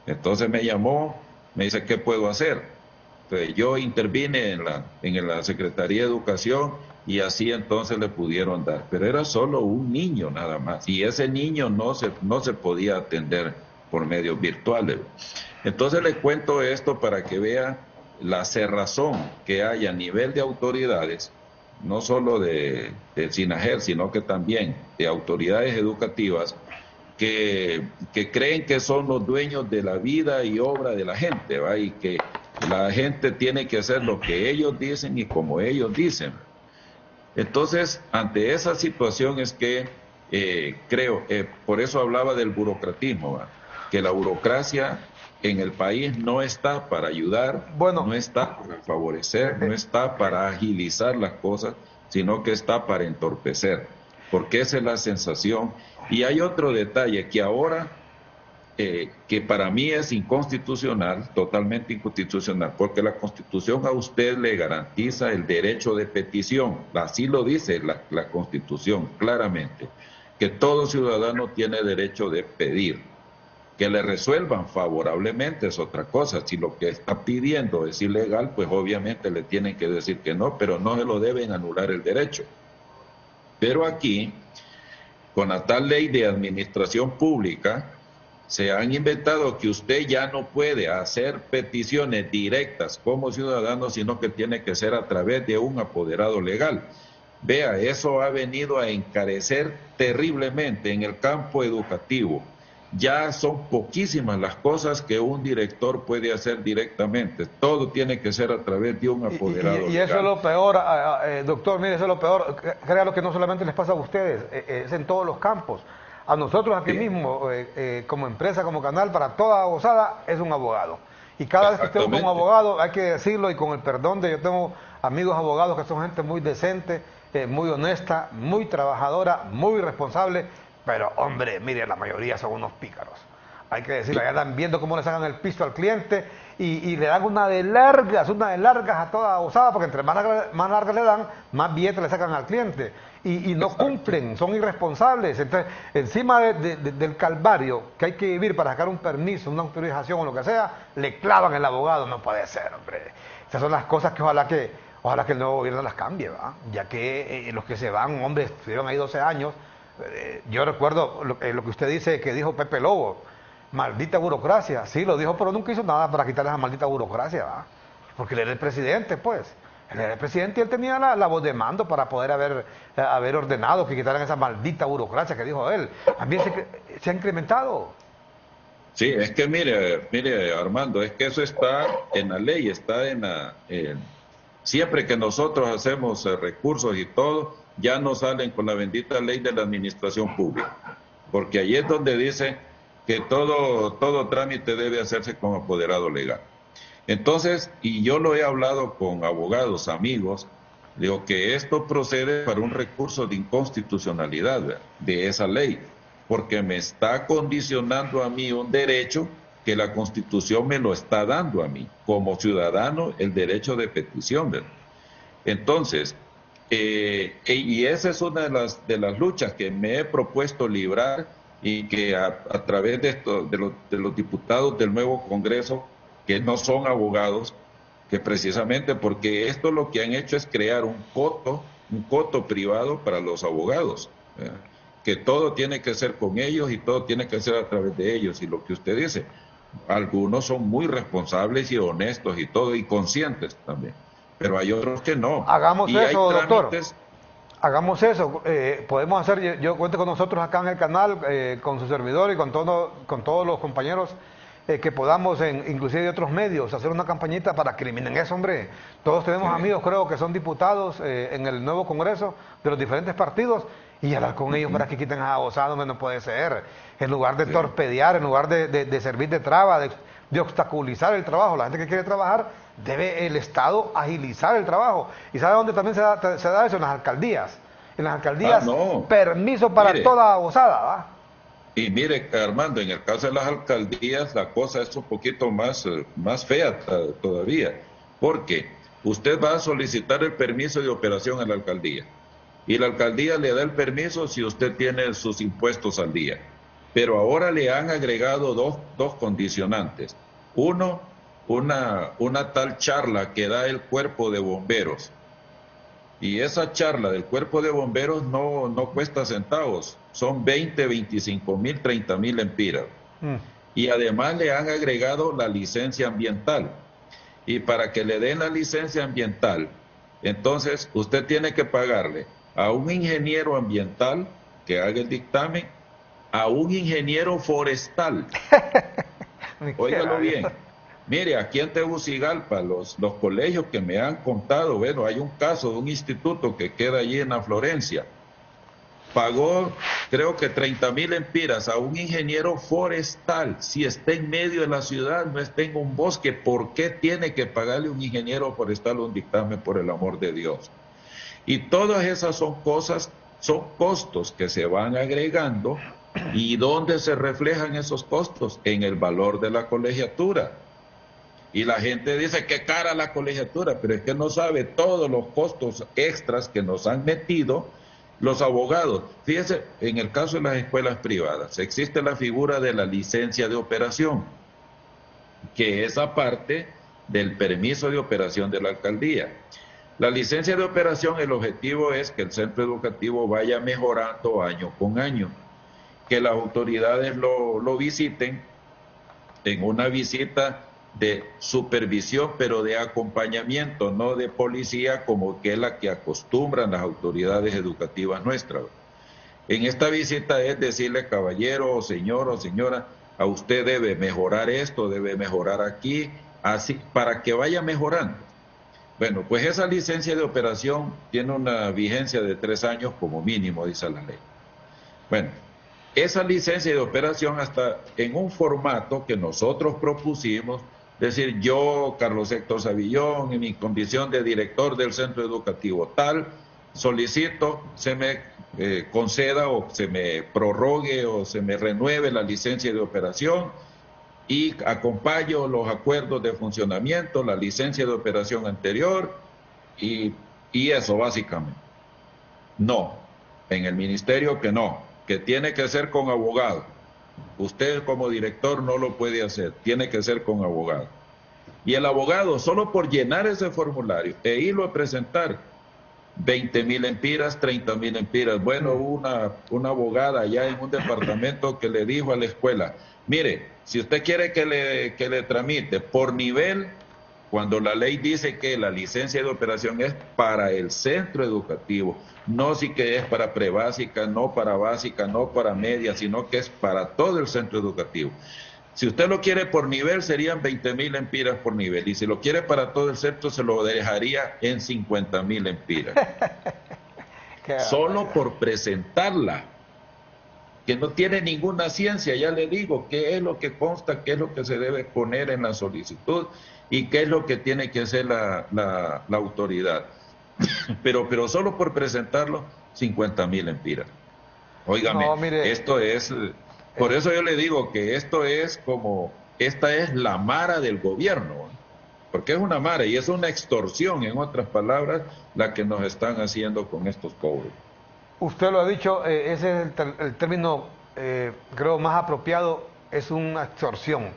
Entonces me llamó, me dice, ¿qué puedo hacer? Entonces, yo intervine en la Secretaría de Educación y así entonces le pudieron dar. Pero era solo un niño nada más y ese niño no se podía atender por medios virtuales. Entonces les cuento esto para que vean la cerrazón que hay a nivel de autoridades, no solo de SINAJER, sino que también de autoridades educativas que creen que son los dueños de la vida y obra de la gente, ¿va? Y que la gente tiene que hacer lo que ellos dicen y como ellos dicen. Entonces, ante esa situación es que creo, por eso hablaba del burocratismo, ¿va? Que la burocracia en el país no está para ayudar, Bueno, no está para favorecer, no está para agilizar las cosas, sino que está para entorpecer, porque esa es la sensación. Y hay otro detalle que ahora, que para mí es inconstitucional, totalmente inconstitucional, porque la Constitución a usted le garantiza el derecho de petición, así lo dice la Constitución claramente, que todo ciudadano tiene derecho de pedir. Que le resuelvan favorablemente es otra cosa. Si lo que está pidiendo es ilegal, pues obviamente le tienen que decir que no, pero no se lo deben anular el derecho. Pero aquí, con la tal ley de administración pública, se han inventado que usted ya no puede hacer peticiones directas como ciudadano, sino que tiene que ser a través de un apoderado legal. Vea, eso ha venido a encarecer terriblemente en el campo educativo. Ya son poquísimas las cosas que un director puede hacer directamente. Todo tiene que ser a través de un apoderado y legal. eso es lo peor, doctor, mire, eso es lo peor. Créalo que no solamente les pasa a ustedes, es en todos los campos. A nosotros aquí Sí, mismo, como empresa, como canal, para toda abogada es un abogado. Y cada vez que usted busca un exactamente. abogado, hay que decirlo, y con el perdón de yo tengo amigos abogados que son gente muy decente, muy honesta, muy trabajadora, muy responsable, pero hombre, mire, la mayoría son unos pícaros. Hay que decirlo, allá están viendo cómo le sacan el pisto al cliente y le dan una de largas a toda abusada, porque entre más largas le dan, más billetes le sacan al cliente. Y no cumplen, son irresponsables. Entonces, encima del calvario que hay que vivir para sacar un permiso, una autorización o lo que sea, le clavan el abogado. No puede ser, hombre. Esas son las cosas que ojalá que el nuevo gobierno las cambie, ¿va? Ya que los que se van, hombre, estuvieron ahí 12 años. Yo recuerdo lo que usted dice, que dijo Pepe Lobo, maldita burocracia. Sí, lo dijo, pero nunca hizo nada para quitar esa maldita burocracia, ¿va? Porque él era el presidente, pues. Él era el presidente y él tenía la voz de mando para poder haber ordenado que quitaran esa maldita burocracia que dijo él. También se ha incrementado. Sí, es que mire Armando, es que eso está en la ley, está siempre que nosotros hacemos recursos y todo, ya nos salen con la bendita ley de la administración pública, porque ahí es donde dice que todo trámite debe hacerse con apoderado legal. Entonces, y yo lo he hablado con abogados, amigos, Digo que esto procede para un recurso de inconstitucionalidad, ¿verdad?, de esa ley, porque me está condicionando a mí un derecho que la Constitución me lo está dando a mí, como ciudadano, el derecho de petición, ¿verdad? Entonces, y esa es una de las luchas que me he propuesto librar y que a través de, esto, de los diputados del nuevo Congreso, que no son abogados, que precisamente porque esto lo que han hecho es crear un coto privado para los abogados, ¿verdad?, que todo tiene que ser con ellos y todo tiene que ser a través de ellos. Y lo que usted dice, algunos son muy responsables y honestos y todo, y conscientes también, pero hay otros que no. Hagamos Y hay eso, doctor. trámites. Hagamos eso. Podemos hacer, yo cuento con nosotros acá en el canal, con su servidor y con todos los compañeros, que podamos, inclusive de otros medios, hacer una campañita para que eliminen eso, hombre. Todos tenemos amigos, creo, que son diputados en el nuevo Congreso de los diferentes partidos, y hablar con ellos para que quiten a Osado, no puede ser. En lugar de torpedear, en lugar de servir de traba, de obstaculizar el trabajo. La gente que quiere trabajar, debe el Estado agilizar el trabajo. ¿Y sabe dónde también se da eso? En las alcaldías. En las alcaldías, No. permiso para Mire, toda osada, ¿va? y mire, Armando, en el caso de las alcaldías la cosa es un poquito más fea todavía, porque usted va a solicitar el permiso de operación a la alcaldía y la alcaldía le da el permiso si usted tiene sus impuestos al día. Pero ahora le han agregado dos condicionantes. Uno, una tal charla que da el cuerpo de bomberos. Y esa charla del cuerpo de bomberos no cuesta centavos, son 20, 25 mil, 30 mil lempiras. Y además le han agregado la licencia ambiental. Y para que le den la licencia ambiental, entonces usted tiene que pagarle a un ingeniero ambiental que haga el dictamen, a un ingeniero forestal. Óigalo bien. Mire, aquí en Tegucigalpa, los colegios que me han contado, bueno, hay un caso de un instituto que queda allí en la Florencia, pagó creo que 30 mil lempiras a un ingeniero forestal. Si está en medio de la ciudad, no está en un bosque, ¿por qué tiene que pagarle un ingeniero forestal un dictamen, por el amor de Dios? Y todas esas son cosas, son costos que se van agregando. ¿Y dónde se reflejan esos costos? En el valor de la colegiatura. Y la gente dice que cara la colegiatura, pero es que no sabe todos los costos extras que nos han metido los abogados. Fíjese, en el caso de las escuelas privadas, existe la figura de la licencia de operación, que es aparte del permiso de operación de la alcaldía. La licencia de operación, el objetivo es que el centro educativo vaya mejorando año con año, que las autoridades lo visiten en una visita de supervisión, pero de acompañamiento, no de policía, como que es la que acostumbran las autoridades educativas nuestras. En esta visita es decirle, caballero, o señora, a usted debe mejorar esto, debe mejorar aquí, así, para que vaya mejorando. Bueno, pues esa licencia de operación tiene una vigencia de 3 años como mínimo, dice la ley. Bueno, esa licencia de operación hasta en un formato que nosotros propusimos, es decir, yo, Carlos Héctor Savillón, en mi condición de director del centro educativo tal, solicito se me conceda o se me prorrogue o se me renueve la licencia de operación y acompaño los acuerdos de funcionamiento, la licencia de operación anterior y eso básicamente. No, en el ministerio que no, que tiene que ser con abogado. Usted como director no lo puede hacer, tiene que ser con abogado. Y el abogado, solo por llenar ese formulario e irlo a presentar, 20 mil lempiras, 30 mil lempiras. Bueno, una abogada allá en un departamento que le dijo a la escuela, mire, si usted quiere que le tramite por nivel, cuando la ley dice que la licencia de operación es para el centro educativo, no sí que es para prebásica, no para básica, no para media, sino que es para todo el centro educativo. Si usted lo quiere por nivel, serían 20 mil lempiras por nivel. Y si lo quiere para todo el centro, se lo dejaría en 50 mil lempiras. Solo por presentarla, que no tiene ninguna ciencia. Ya le digo qué es lo que consta, qué es lo que se debe poner en la solicitud y qué es lo que tiene que hacer la autoridad. pero solo por presentarlo, 50.000 empiras. Óigame, No, mire, esto es, por eso yo le digo que esto es como, esta es la mara del gobierno, ¿eh? Porque es una mara y es una extorsión, en otras palabras, la que nos están haciendo con estos cobros. usted lo ha dicho, ese es el término, creo, más apropiado, es una extorsión,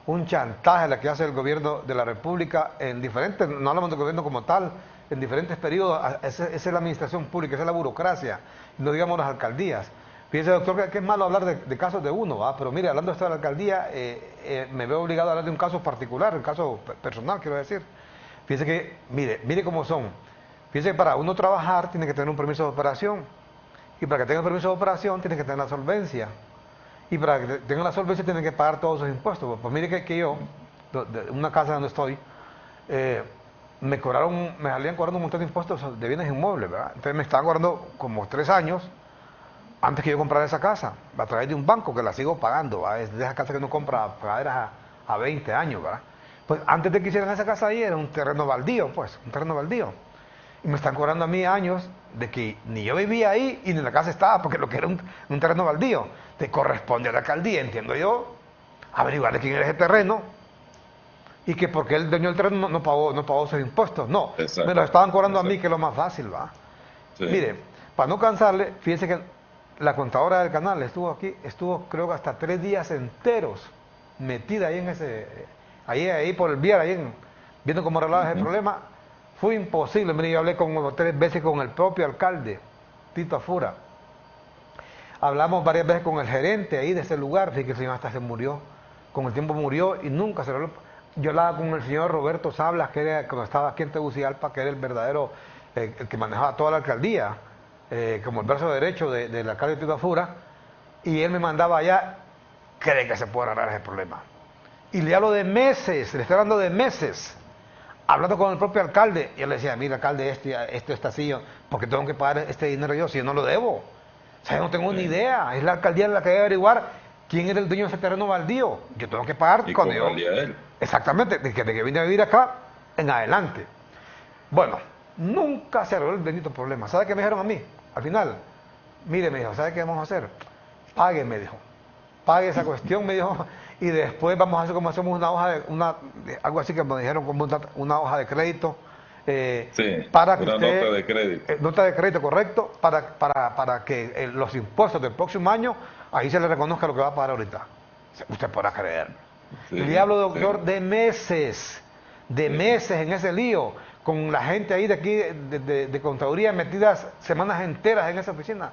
un chantaje la que hace el gobierno de la República en diferentes, no hablamos del gobierno como tal, en diferentes periodos, esa es la administración pública, esa es la burocracia, no digamos las alcaldías. Fíjese, doctor, que es malo hablar de casos de uno, ¿va? Pero mire, hablando de esto de la alcaldía, me veo obligado a hablar de un caso particular, un caso personal, quiero decir. Fíjese que, mire cómo son. Fíjese que para uno trabajar tiene que tener un permiso de operación. Y para que tenga el permiso de operación tiene que tener la solvencia. Y para que tenga la solvencia tiene que pagar todos sus impuestos. Pues mire que yo, de una casa donde estoy, me salían cobrando un montón de impuestos de bienes inmuebles, ¿verdad? Entonces me estaban cobrando como 3 años antes que yo comprara esa casa, a través de un banco que la sigo pagando, ¿verdad? Es de esas casas que uno compra pagaderas a 20 años, ¿verdad? Pues antes de que hicieran esa casa ahí era un terreno baldío, pues, un terreno baldío. Y me están cobrando a mí años de que ni yo vivía ahí y ni la casa estaba, porque lo que era un terreno baldío. Te corresponde a la alcaldía, entiendo yo, averiguar de quién era ese terreno y que porque el dueño del terreno no pagó sus impuestos. No, me lo Exacto, estaban cobrando a mí, exacto. que es lo más fácil, ¿va? Sí. Mire, para no cansarle, fíjense que la contadora del canal estuvo aquí, estuvo creo que hasta 3 días enteros metida ahí en ese, ahí por el viar, viendo cómo arreglaba ese problema. Fue imposible. Mire, yo hablé como 3 veces con el propio alcalde, Tito Afura. Hablamos varias veces con el gerente ahí de ese lugar, fíjate que el señor hasta se murió. Con el tiempo murió y nunca se lo... Yo hablaba con el señor Roberto Sablas, que era, cuando estaba aquí en Tegucigalpa, que era el verdadero, el que manejaba toda la alcaldía, como el brazo derecho del alcalde Tito Afura, y él me mandaba allá, cree que se puede arreglar ese problema. Y le hablo de meses, le estoy hablando de meses, hablando con el propio alcalde, y él le decía, mira alcalde, esto está así, porque tengo que pagar este dinero yo, si yo no lo debo. O sea, yo no tengo ni idea, es la alcaldía la que debe averiguar quién era el dueño de ese terreno baldío. Yo tengo que pagar ¿Y cuando cómo yo... valía él? Exactamente, desde que vine a vivir acá, en adelante. Bueno, nunca se arregló el bendito problema. ¿Sabe qué me dijeron a mí? Al final, mire, me dijo, ¿sabe qué vamos a hacer? Pague, me dijo. Pague esa cuestión, me dijo, y después vamos a hacer como hacemos una hoja algo así que me dijeron, como una hoja de crédito, Sí, para que una usted, nota de crédito. nota de crédito, correcto, para que los impuestos del próximo año, ahí se le reconozca lo que va a pagar ahorita. Usted podrá creer. Sí, Le hablo, sí, doctor, de meses en ese lío, con la gente ahí de aquí, de contaduría, metidas semanas enteras en esa oficina,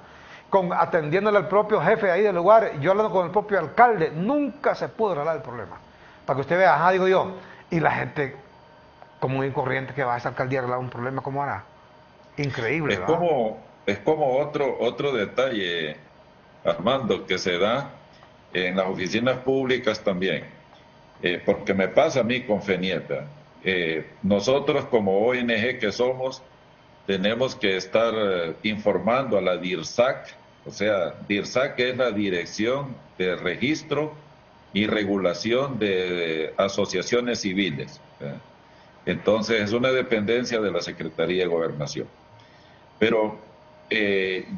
atendiéndole al propio jefe ahí del lugar, yo hablando con el propio alcalde, nunca se pudo arreglar el problema. Para que usted vea, ajá, digo yo, y la gente común y corriente que va a esa alcaldía a arreglar un problema, ¿cómo hará? Increíble, ¿verdad? Es como otro detalle, Armando, que se da en las oficinas públicas también, porque me pasa a mí con FENIETA. Nosotros como ONG que somos, tenemos que estar informando a la DIRSAC, o sea, DIRSAC es la Dirección de Registro y Regulación de Asociaciones Civiles. Entonces es una dependencia de la Secretaría de Gobernación. Pero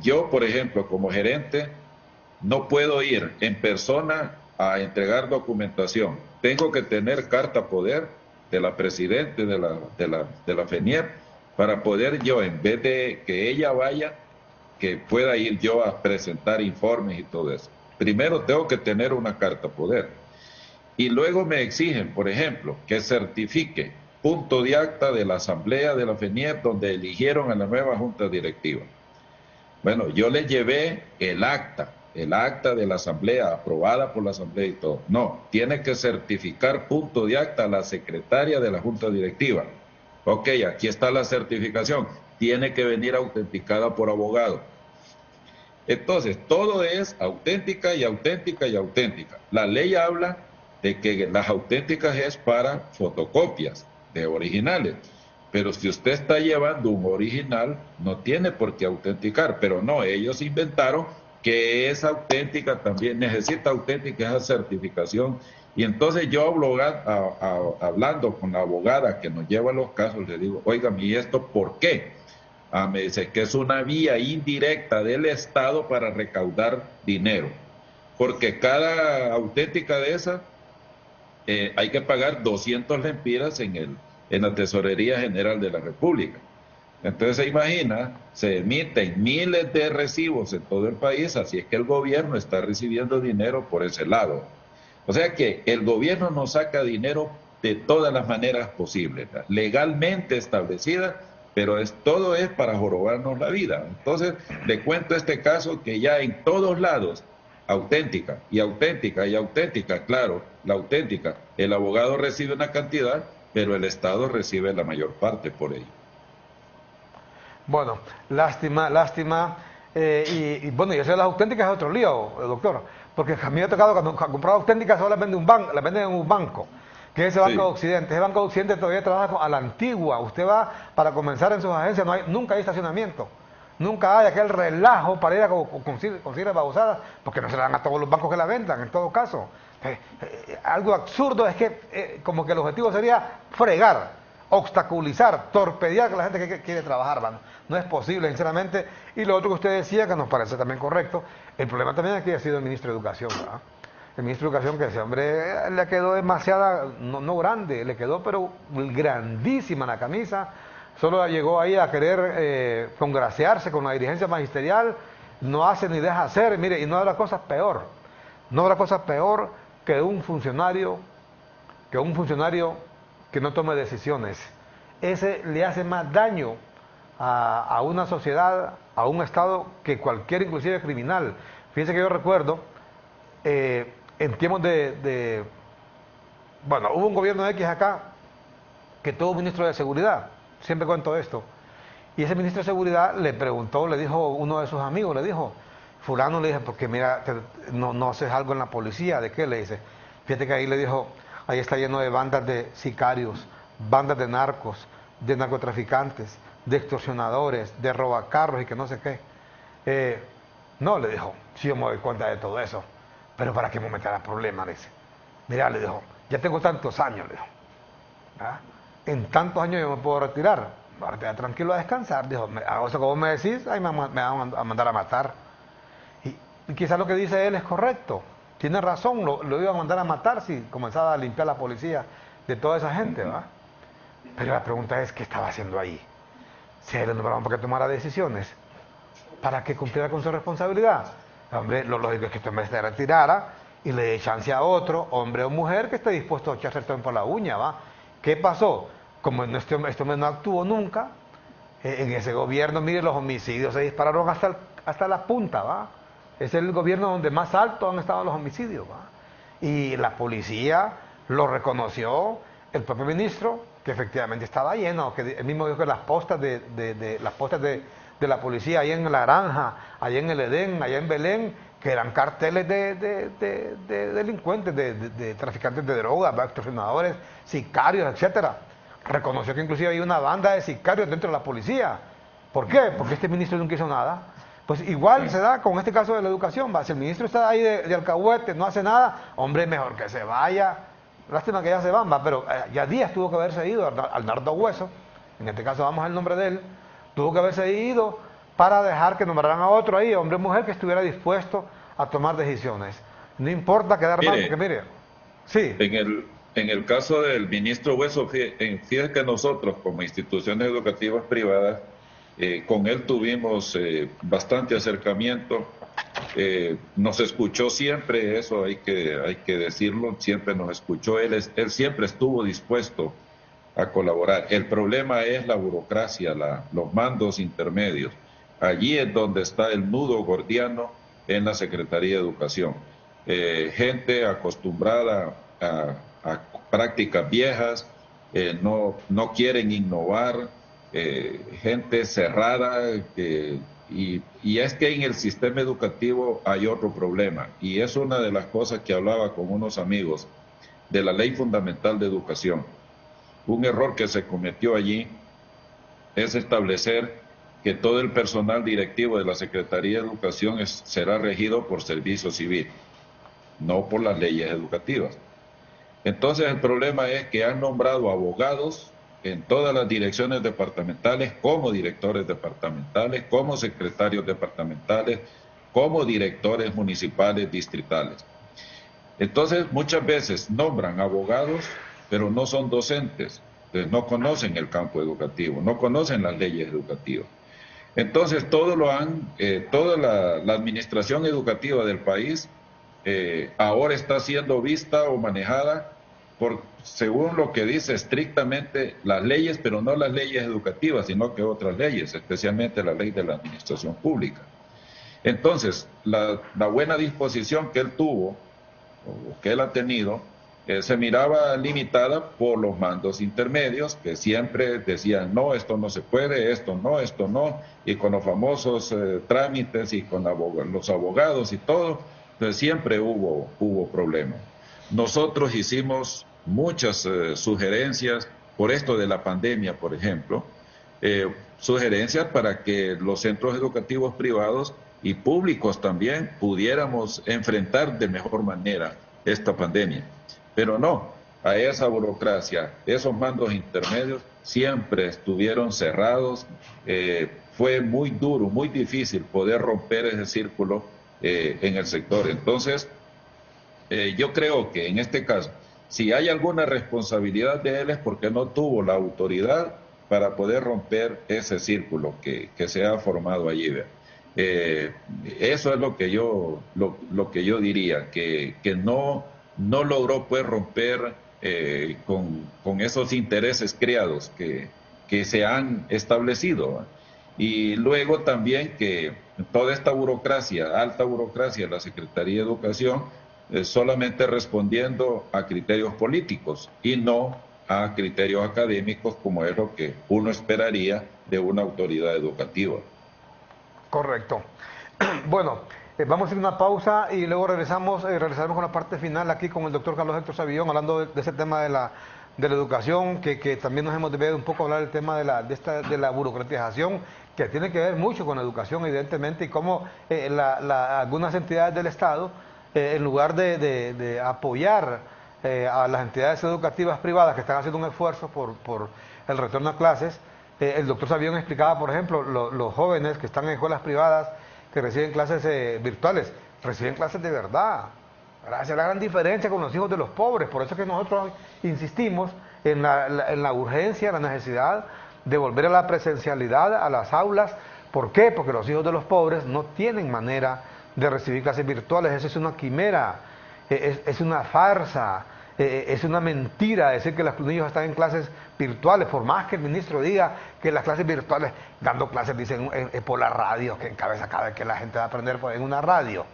yo, por ejemplo, como gerente, no puedo ir en persona a entregar documentación. Tengo que tener carta poder de la presidente de la FENIEP para poder yo, en vez de que ella vaya, que pueda ir yo a presentar informes y todo eso. Primero tengo que tener una carta poder. Y luego me exigen, por ejemplo, que certifique punto de acta de la asamblea de la FENIEP donde eligieron a la nueva junta directiva. Bueno, yo les llevé el acta de la asamblea, aprobada por la asamblea y todo. No, tiene que certificar punto de acta a la secretaria de la junta directiva. Ok, aquí está la certificación. Tiene que venir autenticada por abogado. Entonces, todo es auténtica y auténtica y auténtica. La ley habla de que las auténticas es para fotocopias de originales. Pero si usted está llevando un original, no tiene por qué autenticar. Pero no, ellos inventaron que es auténtica también, necesita auténtica esa certificación. Y entonces yo hablando con la abogada que nos lleva los casos, le digo, oigan, ¿y esto por qué? Ah, me dice que es una vía indirecta del Estado para recaudar dinero, porque cada auténtica de esas hay que pagar 200 lempiras en la Tesorería General de la República. Entonces se imagina, se emiten miles de recibos en todo el país, así es que el gobierno está recibiendo dinero por ese lado. O sea que el gobierno nos saca dinero de todas las maneras posibles, legalmente establecidas, pero todo es para jorobarnos la vida. Entonces le cuento este caso que ya en todos lados, auténtica y auténtica y auténtica, claro, la auténtica, el abogado recibe una cantidad, pero el Estado recibe la mayor parte por ello. Bueno, lástima, lástima. Y bueno, y eso de las auténticas es otro lío, doctor. Porque a mí me ha tocado cuando comprar auténticas solo las venden en un banco, que es ese Banco de Sí. Occidente. Ese Banco de Occidente todavía trabaja a la antigua. Usted va para comenzar en sus agencias, nunca hay estacionamiento. Nunca hay aquel relajo para ir a conseguir babosadas, porque no se la dan a todos los bancos que la vendan, en todo caso. Algo absurdo es que como que el objetivo sería fregar, obstaculizar, torpedear a la gente que quiere trabajar, ¿va? No es posible, sinceramente. Y lo otro que usted decía, que nos parece también correcto, el problema también es que ha sido el ministro de Educación, ¿verdad? El ministro de Educación, que ese hombre le quedó demasiada, no grande, le quedó pero grandísima la camisa. Solo llegó ahí a querer congraciarse con la dirigencia magisterial, no hace ni deja hacer. Mire, y no habrá cosas peor, no habrá cosas peor que un funcionario que no tome decisiones. Ese le hace más daño a una sociedad, a un Estado, que cualquier, inclusive criminal. Fíjense que yo recuerdo, en tiempos bueno, hubo un gobierno X acá que tuvo un ministro de seguridad, siempre cuento esto, y ese ministro de seguridad le preguntó, le dijo uno de sus amigos, le dijo, fulano, le dije, porque mira, no haces algo en la policía, ¿de qué? Le dice, fíjate que ahí le dijo, ahí está lleno de bandas de sicarios, bandas de narcos, de narcotraficantes, de extorsionadores, de robacarros y que no sé qué. No, le dijo, sí, yo me doy cuenta de todo eso, pero ¿para qué me meterás problemas? Le dice, mira, le dijo, ya tengo tantos años, le dijo, ¿ah? En tantos años yo me puedo retirar, ahora te tranquilo a descansar, dijo, hago eso que vos me decís, ahí me van a mandar a matar. Y quizás lo que dice él es correcto, tiene razón, lo iban a mandar a matar si comenzaba a limpiar la policía de toda esa gente, ¿va? Pero la pregunta es, ¿qué estaba haciendo ahí? Si a él le nombraron para que tomara decisiones, para que cumpliera con su responsabilidad. Hombre, lo lógico es que este hombre se retirara y le dé chance a otro, hombre o mujer, que esté dispuesto a echarse el tren por la uña, ¿va? ¿Qué pasó? Como este hombre no actuó nunca, en ese gobierno, mire, los homicidios se dispararon hasta la punta, ¿va? Es el gobierno donde más alto han estado los homicidios, ¿va? Y la policía lo reconoció, el propio ministro, que efectivamente estaba lleno, que él mismo dijo que las postas de la policía, ahí en La Granja, allá en el Edén, allá en Belén, que eran carteles de delincuentes, de traficantes de drogas, extorsionadores, sicarios, etcétera. Reconoció que inclusive hay una banda de sicarios dentro de la policía. ¿Por qué? Porque este ministro nunca hizo nada. Pues igual se da con este caso de la educación, ¿va? Si el ministro está ahí de alcahuete, no hace nada, hombre, mejor que se vaya. Lástima que ya se van, ¿va? Pero ya Díaz tuvo que haberse ido, al Nardo Hueso, en este caso vamos al nombre de él, tuvo que haberse ido para dejar que nombraran a otro ahí, hombre o mujer, que estuviera dispuesto a tomar decisiones. No importa quedar mal, porque mire, sí. En el caso del ministro Hueso, fíjate que nosotros como instituciones educativas privadas, con él tuvimos bastante acercamiento, nos escuchó siempre, eso hay que decirlo, siempre nos escuchó, él siempre estuvo dispuesto a colaborar. El problema es la burocracia, los mandos intermedios. Allí es donde está el nudo gordiano en la Secretaría de Educación. Gente acostumbrada a prácticas viejas, no quieren innovar, gente cerrada, y es que en el sistema educativo hay otro problema, y es una de las cosas que hablaba con unos amigos de la Ley Fundamental de Educación. Un error que se cometió allí es establecer que todo el personal directivo de la Secretaría de Educación será regido por servicio civil, no por las leyes educativas. Entonces el problema es que han nombrado abogados en todas las direcciones departamentales, como directores departamentales, como secretarios departamentales, como directores municipales distritales. Entonces, muchas veces nombran abogados, pero no son docentes, entonces no conocen el campo educativo, no conocen las leyes educativas. Entonces, toda la administración educativa del país ahora está siendo vista o manejada según lo que dice estrictamente las leyes, pero no las leyes educativas, sino que otras leyes, especialmente la ley de la administración pública. Entonces, la buena disposición que él tuvo, o que él ha tenido, se miraba limitada por los mandos intermedios que siempre decían, no, esto no se puede, esto no, y con los famosos trámites y con los abogados y todo, entonces siempre hubo problemas. Nosotros hicimos muchas sugerencias por esto de la pandemia, por ejemplo, sugerencias para que los centros educativos privados y públicos también pudiéramos enfrentar de mejor manera esta pandemia. Pero no, a esa burocracia, esos mandos intermedios siempre estuvieron cerrados. Fue muy duro, muy difícil poder romper ese círculo en el sector. Entonces, yo creo que en este caso, si hay alguna responsabilidad de él es porque no tuvo la autoridad para poder romper ese círculo que se ha formado allí. Eso es lo que yo diría, que no logró pues romper con esos intereses creados que se han establecido. Y luego también que toda esta burocracia, alta burocracia de la Secretaría de Educación, solamente respondiendo a criterios políticos y no a criterios académicos, como es lo que uno esperaría de una autoridad educativa. Correcto. Bueno, vamos a ir a una pausa y luego regresaremos con la parte final aquí con el doctor Carlos Héctor Savillón, hablando de ese tema de la educación, que también nos hemos debido un poco hablar del tema de la burocratización, que tiene que ver mucho con la educación, evidentemente, y cómo algunas entidades del Estado, en lugar de apoyar a las entidades educativas privadas que están haciendo un esfuerzo por el retorno a clases, el doctor Savillón explicaba, por ejemplo, los jóvenes que están en escuelas privadas que reciben clases virtuales, reciben clases de verdad. Esa es la gran diferencia con los hijos de los pobres. Por eso es que nosotros insistimos en la urgencia, la necesidad de volver a la presencialidad, a las aulas. ¿Por qué? Porque los hijos de los pobres no tienen manera de recibir clases virtuales. Eso es una quimera, es una farsa, es una mentira decir que los niños están en clases virtuales, por más que el ministro diga que las clases virtuales, dando clases, dicen por la radio, que en cabeza cabe que la gente va a aprender en una radio.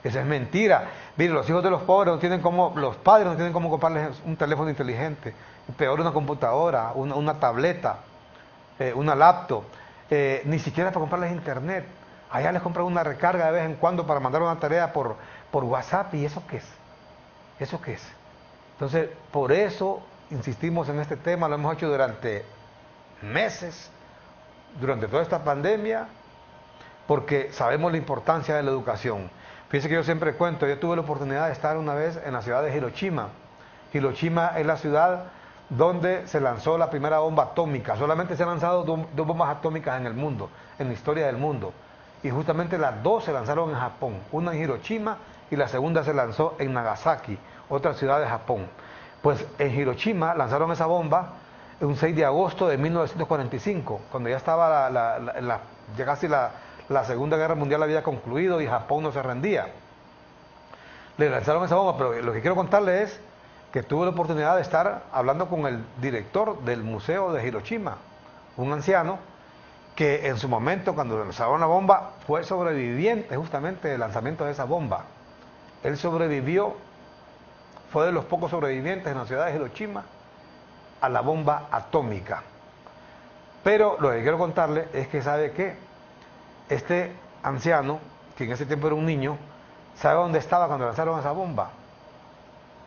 Eso es mentira. Mire, los hijos de los pobres no tienen como, los padres no tienen cómo comprarles un teléfono inteligente, peor una computadora, una tableta, una laptop, ni siquiera para comprarles internet. Allá les compran una recarga de vez en cuando para mandar una tarea por WhatsApp. ¿Y eso qué es? ¿Eso qué es? Entonces, por eso insistimos en este tema, lo hemos hecho durante meses, durante toda esta pandemia, porque sabemos la importancia de la educación. Fíjense que yo siempre cuento, yo tuve la oportunidad de estar una vez en la ciudad de Hiroshima. Hiroshima es la ciudad donde se lanzó la primera bomba atómica. Solamente se han lanzado dos bombas atómicas en el mundo, en la historia del mundo. Y justamente las dos se lanzaron en Japón, una en Hiroshima y la segunda se lanzó en Nagasaki, otra ciudad de Japón. Pues en Hiroshima lanzaron esa bomba un 6 de agosto de 1945, cuando ya estaba ya casi la Segunda Guerra Mundial había concluido y Japón no se rendía. Le lanzaron esa bomba, pero lo que quiero contarles es que tuve la oportunidad de estar hablando con el director del Museo de Hiroshima, un anciano que en su momento, cuando lanzaron la bomba, fue sobreviviente justamente del lanzamiento de esa bomba. Él sobrevivió, fue de los pocos sobrevivientes en la ciudad de Hiroshima a la bomba atómica. Pero lo que quiero contarle es que sabe que este anciano, que en ese tiempo era un niño, ¿sabe dónde estaba cuando lanzaron esa bomba?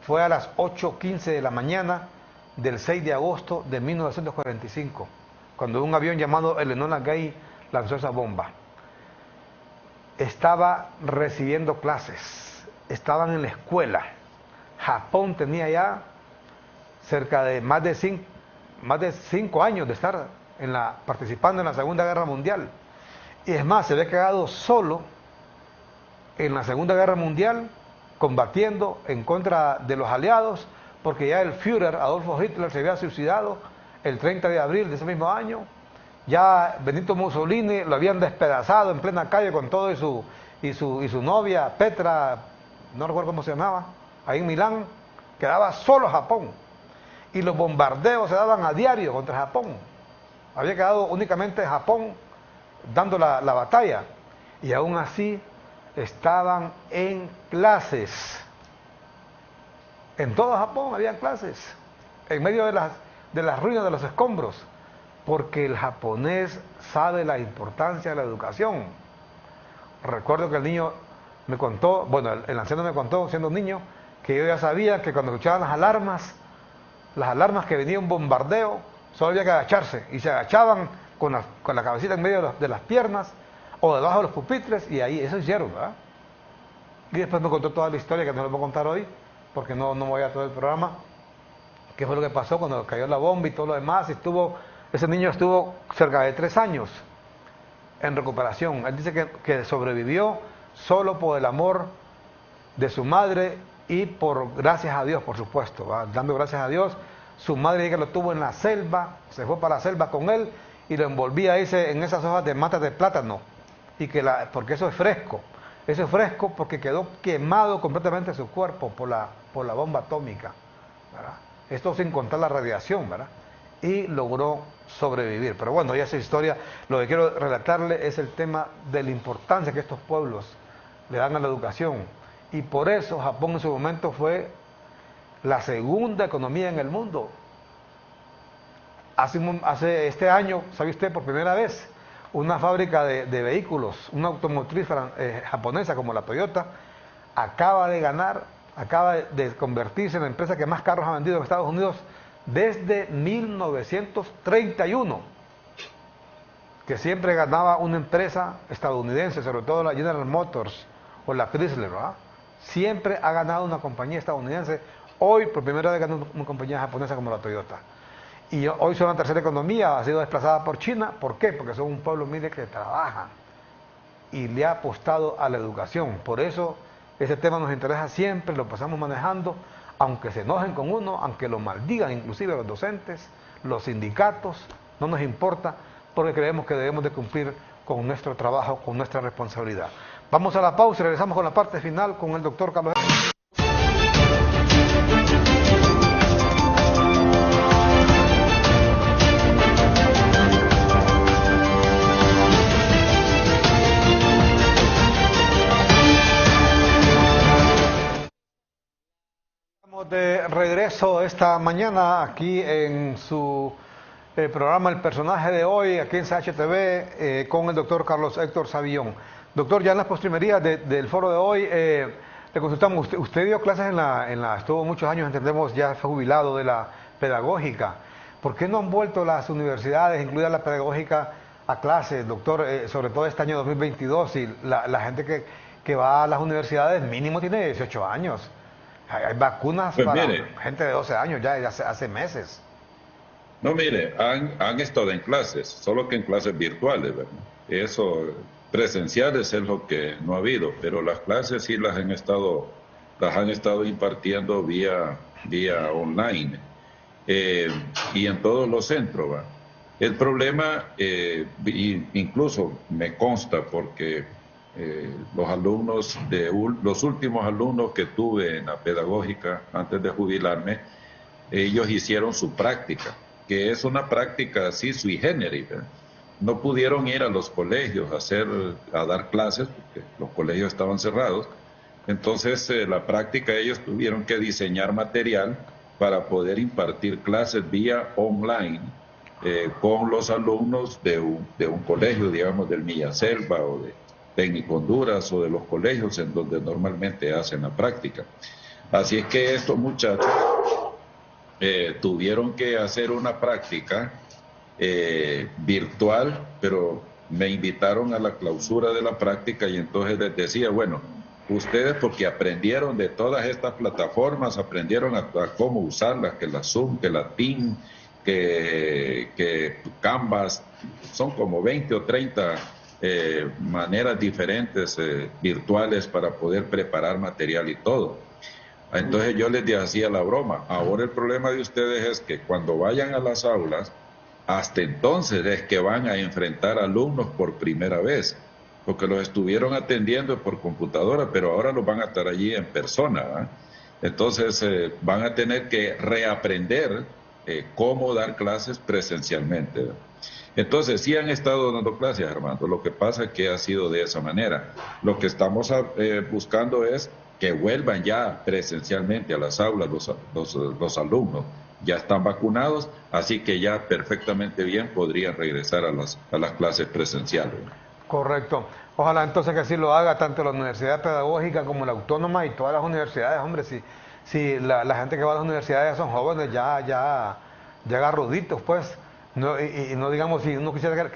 Fue a las 8:15 de la mañana del 6 de agosto de 1945, cuando un avión llamado el Enola Gay lanzó esa bomba. Estaba recibiendo clases, estaban en la escuela. Japón tenía ya cerca de más de más de 5 años de estar participando en la Segunda Guerra Mundial. Y es más, se había quedado solo en la Segunda Guerra Mundial combatiendo en contra de los aliados, porque ya el Führer, Adolfo Hitler, se había suicidado el 30 de abril de ese mismo año. Ya Benito Mussolini lo habían despedazado en plena calle con todo y su novia, Petra, no recuerdo cómo se llamaba, ahí en Milán. Quedaba solo Japón. Y los bombardeos se daban a diario contra Japón. Había quedado únicamente Japón dando la batalla. Y aún así estaban en clases. En todo Japón habían clases. En medio de las ruinas, de los escombros. Porque el japonés sabe la importancia de la educación. Recuerdo que el niño me contó, bueno, el anciano me contó, siendo niño, que yo ya sabía que cuando escuchaban las alarmas que venía un bombardeo, solo había que agacharse. Y se agachaban con la cabecita en medio de las piernas o debajo de los pupitres, y ahí eso hicieron, ¿verdad? Y después me contó toda la historia, que no les voy a contar hoy, porque no voy a todo el programa, qué fue lo que pasó cuando cayó la bomba y todo lo demás. Ese niño estuvo cerca de 3 años en recuperación. Él dice que sobrevivió solo por el amor de su madre y gracias a Dios, por supuesto, ¿va? Dando gracias a Dios. Su madre que lo tuvo en la selva, se fue para la selva con él y lo envolvía en esas hojas de matas de plátano, porque eso es fresco. Eso es fresco porque quedó quemado completamente su cuerpo por la bomba atómica, ¿verdad? Esto sin contar la radiación, ¿verdad? Y logró sobrevivir. Pero bueno, ya esa historia, lo que quiero relatarle es el tema de la importancia que estos pueblos le dan a la educación. Y por eso Japón en su momento fue la segunda economía en el mundo. Hace este año, ¿sabe usted? Por primera vez, una fábrica de vehículos, una automotriz japonesa como la Toyota, acaba de convertirse en la empresa que más carros ha vendido en Estados Unidos desde 1931, que siempre ganaba una empresa estadounidense, sobre todo la General Motors o la Chrysler, ¿verdad? Siempre ha ganado una compañía estadounidense. Hoy, por primera vez, gana una compañía japonesa como la Toyota. Y hoy son la tercera economía, ha sido desplazada por China. ¿Por qué? Porque son un pueblo, mire, que trabaja y le ha apostado a la educación. Por eso ese tema nos interesa siempre, lo pasamos manejando, aunque se enojen con uno, aunque lo maldigan inclusive los docentes, los sindicatos, no nos importa, porque creemos que debemos de cumplir con nuestro trabajo, con nuestra responsabilidad. Vamos a la pausa y regresamos con la parte final con el doctor Carlos. De regreso esta mañana aquí en su programa El Personaje de Hoy, aquí en CHTV, con el doctor Carlos Héctor Savillón. Doctor, ya en las postrimerías del foro de hoy, le consultamos, usted dio clases estuvo muchos años, entendemos, ya fue jubilado de la pedagógica. ¿Por qué no han vuelto las universidades, incluida la pedagógica, a clases, doctor? Sobre todo este año 2022, y la gente que va a las universidades mínimo tiene 18 años. Hay vacunas pues para mire, gente de 12 años ya hace meses. No, mire, han estado en clases, solo que en clases virtuales, ¿verdad? Eso, presenciales es lo que no ha habido, pero las clases sí las han estado impartiendo vía online, y en todos los centros, ¿verdad? El problema, incluso me consta porque los últimos alumnos que tuve en la pedagógica antes de jubilarme, ellos hicieron su práctica, que es una práctica así sui generis, ¿verdad? No pudieron ir a los colegios a dar clases porque los colegios estaban cerrados. Entonces la práctica, ellos tuvieron que diseñar material para poder impartir clases vía online con los alumnos de un colegio, digamos, del Millaselva o de Técnico Honduras o de los colegios en donde normalmente hacen la práctica. Así es que estos muchachos tuvieron que hacer una práctica virtual, pero me invitaron a la clausura de la práctica y entonces les decía, bueno, ustedes porque aprendieron de todas estas plataformas, aprendieron a cómo usarlas, que la Zoom, que la Team, que Canvas, son como 20 o 30 maneras diferentes virtuales para poder preparar material y todo. Entonces yo les hacía la broma. Ahora el problema de ustedes es que cuando vayan a las aulas, hasta entonces es que van a enfrentar alumnos por primera vez, porque los estuvieron atendiendo por computadora, pero ahora los van a estar allí en persona, ¿eh? Entonces van a tener que reaprender cómo dar clases presencialmente. Entonces, sí han estado dando clases, Armando. Lo que pasa es que ha sido de esa manera. Lo que estamos buscando es que vuelvan ya presencialmente a las aulas los alumnos. Ya están vacunados, así que ya perfectamente bien podrían regresar a las clases presenciales. Correcto. Ojalá entonces que así lo haga tanto la Universidad Pedagógica como la Autónoma y todas las universidades. Hombre, si la gente que va a las universidades son jóvenes ya agarruditos, pues. No, y no digamos, si uno quisiera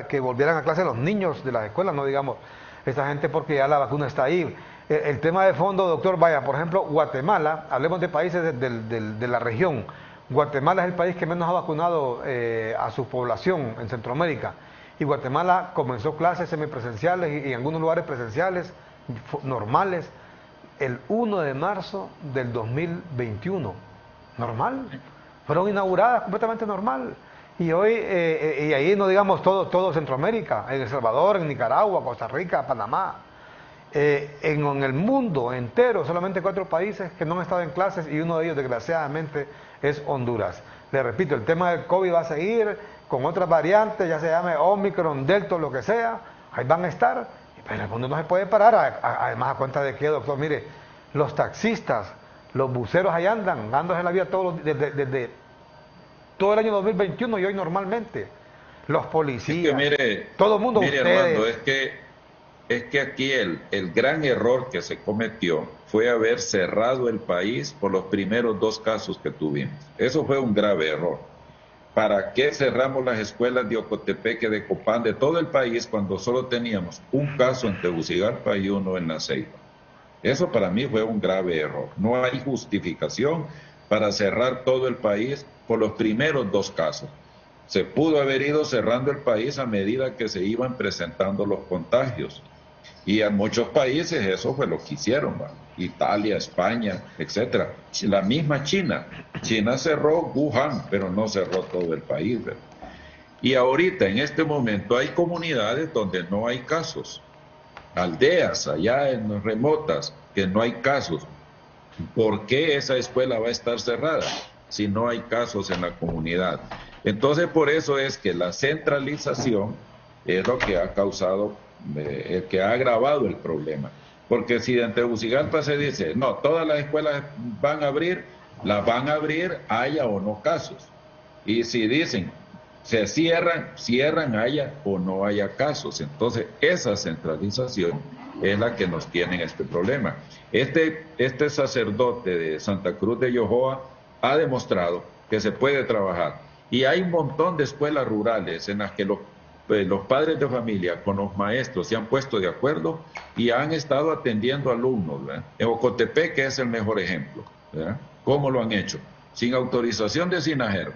que volvieran a clase los niños de las escuelas, no digamos, esta gente porque ya la vacuna está ahí. El tema de fondo, doctor, vaya, por ejemplo, Guatemala, hablemos de países de la región. Guatemala es el país que menos ha vacunado a su población en Centroamérica. Y Guatemala comenzó clases semipresenciales y en algunos lugares presenciales, normales, el 1 de marzo del 2021. Normal. Fueron inauguradas completamente normal. Y hoy, y ahí no digamos todo Centroamérica, en El Salvador, en Nicaragua, Costa Rica, Panamá. En el mundo entero, solamente 4 países que no han estado en clases y uno de ellos, desgraciadamente, es Honduras. Le repito, el tema del COVID va a seguir con otras variantes, ya se llame Omicron, Delta, lo que sea, ahí van a estar, pero el mundo no se puede parar. Además, a cuenta de que, doctor, mire, los taxistas, los buceros ahí andan, dándose la vida desde todo el año 2021 y hoy normalmente. Los policías, mire, todo el mundo, mire, ustedes. Armando, es que aquí el gran error que se cometió fue haber cerrado el país por los primeros 2 casos que tuvimos. Eso fue un grave error. ¿Para qué cerramos las escuelas de Ocotepeque, de Copán, de todo el país cuando solo teníamos un caso en Tegucigalpa y uno en La Ceiba? Eso para mí fue un grave error. No hay justificación para cerrar todo el país por los primeros 2 casos. Se pudo haber ido cerrando el país a medida que se iban presentando los contagios. Y en muchos países eso fue lo que hicieron, ¿va? Italia, España, etcétera. La misma China. China cerró Wuhan, pero no cerró todo el país, ¿verdad? Y ahorita, en este momento, hay comunidades donde no hay casos. Aldeas allá en remotas que no hay casos. ¿Por qué esa escuela va a estar cerrada si no hay casos en la comunidad? Entonces, por eso es que la centralización es lo que ha causado, que ha agravado el problema. Porque si en Tegucigalpa se dice, no, todas las escuelas van a abrir, las van a abrir, haya o no casos. Y si dicen, se cierran, haya o no haya casos. Entonces, esa centralización es la que nos tiene en este problema. Este sacerdote de Santa Cruz de Yojoa ha demostrado que se puede trabajar. Y hay un montón de escuelas rurales en las que los padres de familia con los maestros se han puesto de acuerdo y han estado atendiendo alumnos, ¿verdad? En Ocotepeque es el mejor ejemplo, ¿verdad? ¿Cómo lo han hecho? Sin autorización de SINAGER.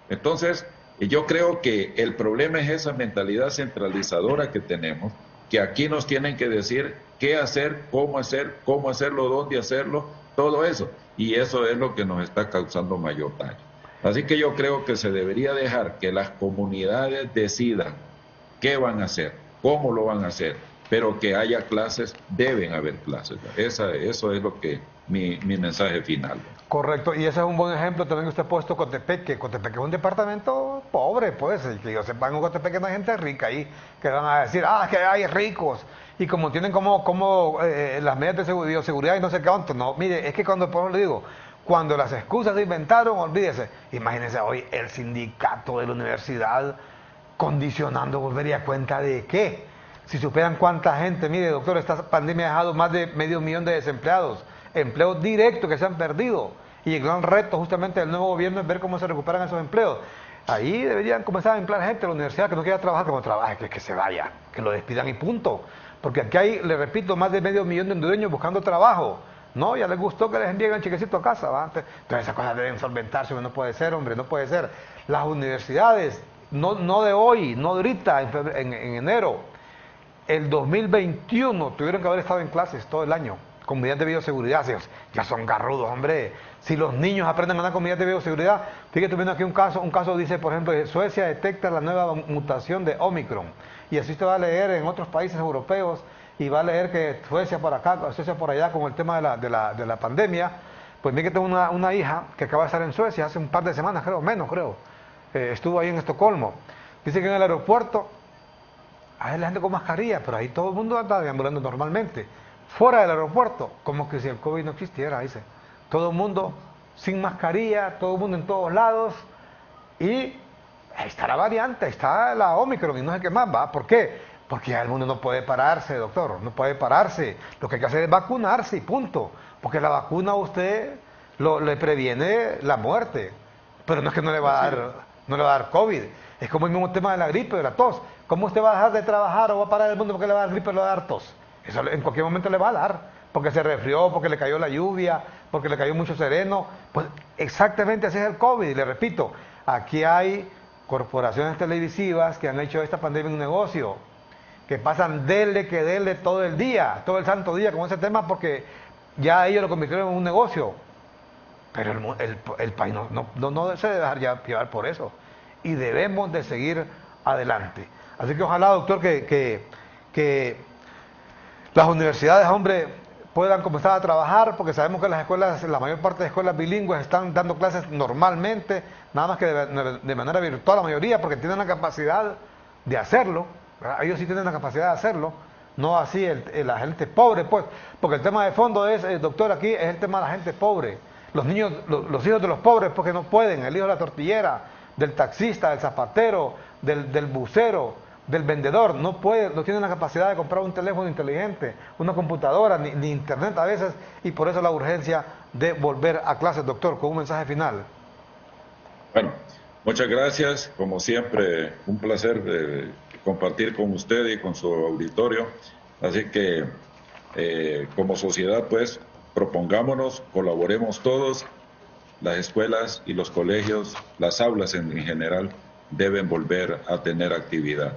Entonces, yo creo que el problema es esa mentalidad centralizadora que tenemos, que aquí nos tienen que decir qué hacer, cómo hacerlo, dónde hacerlo, todo eso. Y eso es lo que nos está causando mayor daño. Así que yo creo que se debería dejar que las comunidades decidan qué van a hacer, cómo lo van a hacer, pero que haya clases, deben haber clases. Eso es lo que mi mensaje final. Correcto, y ese es un buen ejemplo también que usted ha puesto Cotepeque. Cotepeque es un departamento pobre, pues, que yo sepa, en Cotepeque no hay gente rica ahí, que van a decir, que hay ricos, y como tienen como las medidas de seguridad y no sé qué cuánto. No, mire, es que cuando, por ejemplo, le digo, cuando las excusas se inventaron, olvídese, imagínense hoy el sindicato de la universidad condicionando, volvería a cuenta de qué. Si supieran cuánta gente, mire, doctor, esta pandemia ha dejado más de 500.000 de desempleados, empleos directos que se han perdido. Y el gran reto justamente del nuevo gobierno es ver cómo se recuperan esos empleos. Ahí deberían comenzar a emplear gente de la universidad que no quiera trabajar, como trabaje, que se vaya, que lo despidan y punto. Porque aquí hay, le repito, más de 500.000 de hondureños buscando trabajo. No, ya les gustó que les envíen el chequecito a casa, ¿va? Entonces esas cosas deben solventarse, hombre, no puede ser, hombre, no puede ser. Las universidades, no de hoy, no de ahorita, en enero, el 2021 tuvieron que haber estado en clases todo el año, con medidas de bioseguridad. Ya son garrudos, hombre. Si los niños aprenden a andar con medidas de bioseguridad, fíjate, viendo aquí un caso dice, por ejemplo, Suecia detecta la nueva mutación de Omicron. Y así usted va a leer en otros países europeos, y va a leer que Suecia por acá, Suecia por allá, con el tema de la pandemia. Pues mire que tengo una hija que acaba de estar en Suecia hace un par de semanas, menos creo. Estuvo ahí en Estocolmo. Dice que en el aeropuerto hay la gente con mascarilla, pero ahí todo el mundo anda deambulando normalmente. Fuera del aeropuerto, como que si el COVID no existiera, dice. Todo el mundo sin mascarilla, todo el mundo en todos lados. Y ahí está la variante, ahí está la Omicron y no sé qué más, ¿va? ¿Por qué? Porque ya el mundo no puede pararse, doctor, no puede pararse. Lo que hay que hacer es vacunarse y punto. Porque la vacuna a usted le previene la muerte. Pero no es que no le va a dar COVID. Es como el mismo tema de la gripe, de la tos. ¿Cómo usted va a dejar de trabajar o va a parar el mundo porque le va a dar gripe o le va a dar tos? Eso en cualquier momento le va a dar. Porque se resfrió, porque le cayó la lluvia, porque le cayó mucho sereno. Pues exactamente así es el COVID. Y le repito, aquí hay corporaciones televisivas que han hecho esta pandemia un negocio, que pasan dele todo el día, todo el santo día con ese tema, porque ya ellos lo convirtieron en un negocio. Pero el país no se debe dejar ya llevar por eso. Y debemos de seguir adelante. Así que ojalá, doctor, que las universidades, hombre, puedan comenzar a trabajar, porque sabemos que las escuelas, la mayor parte de escuelas bilingües están dando clases normalmente, nada más que de manera virtual la mayoría, porque tienen la capacidad de hacerlo, ¿verdad? Ellos sí tienen la capacidad de hacerlo, no así la gente pobre, pues, porque el tema de fondo es, doctor, aquí es el tema de la gente pobre. Los niños, los hijos de los pobres, porque no pueden, el hijo de la tortillera, del taxista, del zapatero, del bucero, del vendedor, no tienen la capacidad de comprar un teléfono inteligente, una computadora, ni internet a veces, y por eso la urgencia de volver a clases, doctor, con un mensaje final. Bueno, muchas gracias, como siempre, un placer compartir con usted y con su auditorio, así que como sociedad, pues, propongámonos, colaboremos todos, las escuelas y los colegios, las aulas en general, deben volver a tener actividad.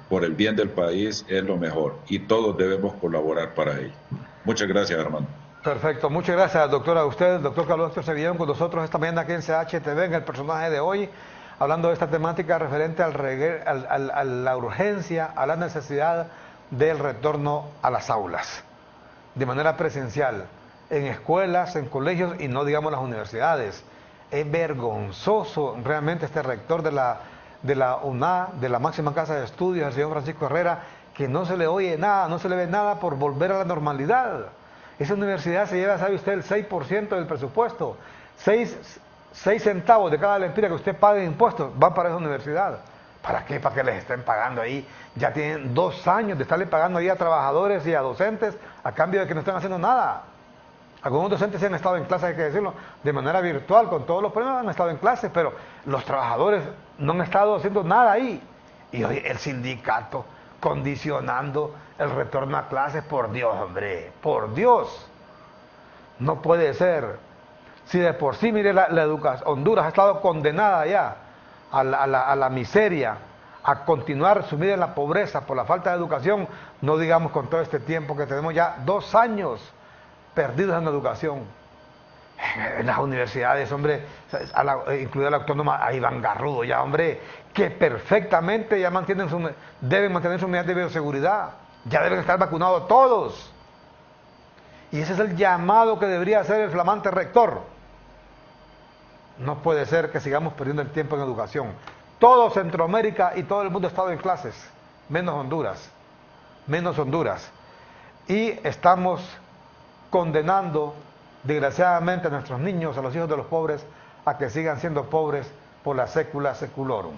Por el bien del país es lo mejor y todos debemos colaborar para ello. Muchas gracias, Armando. Perfecto, muchas gracias, doctora, a usted, doctor Carlos Héctor Sevillón, con nosotros esta mañana aquí en CHTV, en el personaje de hoy, hablando de esta temática referente a la urgencia, a la necesidad del retorno a las aulas, de manera presencial, en escuelas, en colegios y no digamos las universidades. Es vergonzoso realmente este rector de la UNA, de la máxima casa de estudios, el señor Francisco Herrera, que no se le oye nada, no se le ve nada por volver a la normalidad. Esa universidad se lleva, sabe usted, el 6% del presupuesto. 6 centavos de cada lempiras que usted pague de impuestos van para esa universidad. ¿Para qué? Para que les estén pagando ahí. Ya tienen 2 años de estarle pagando ahí a trabajadores y a docentes a cambio de que no estén haciendo nada. Algunos docentes sí han estado en clases, hay que decirlo, de manera virtual, con todos los problemas han estado en clases, pero los trabajadores no han estado haciendo nada ahí. Y hoy el sindicato condicionando el retorno a clases, por Dios, hombre, por Dios. No puede ser. Si de por sí, mire, la educación, Honduras ha estado condenada ya a la miseria, a continuar sumida en la pobreza por la falta de educación, no digamos con todo este tiempo que tenemos ya 2 años perdidos en la educación. En las universidades, hombre, incluida la autónoma, ahí van garrudo ya, hombre, que perfectamente ya deben mantener su medidas de bioseguridad, ya deben estar vacunados todos. Y ese es el llamado que debería hacer el flamante rector. No puede ser que sigamos perdiendo el tiempo en educación. Todo Centroamérica y todo el mundo ha estado en clases, menos Honduras. Y estamos condenando desgraciadamente a nuestros niños, a los hijos de los pobres, a que sigan siendo pobres por la sécula seculorum.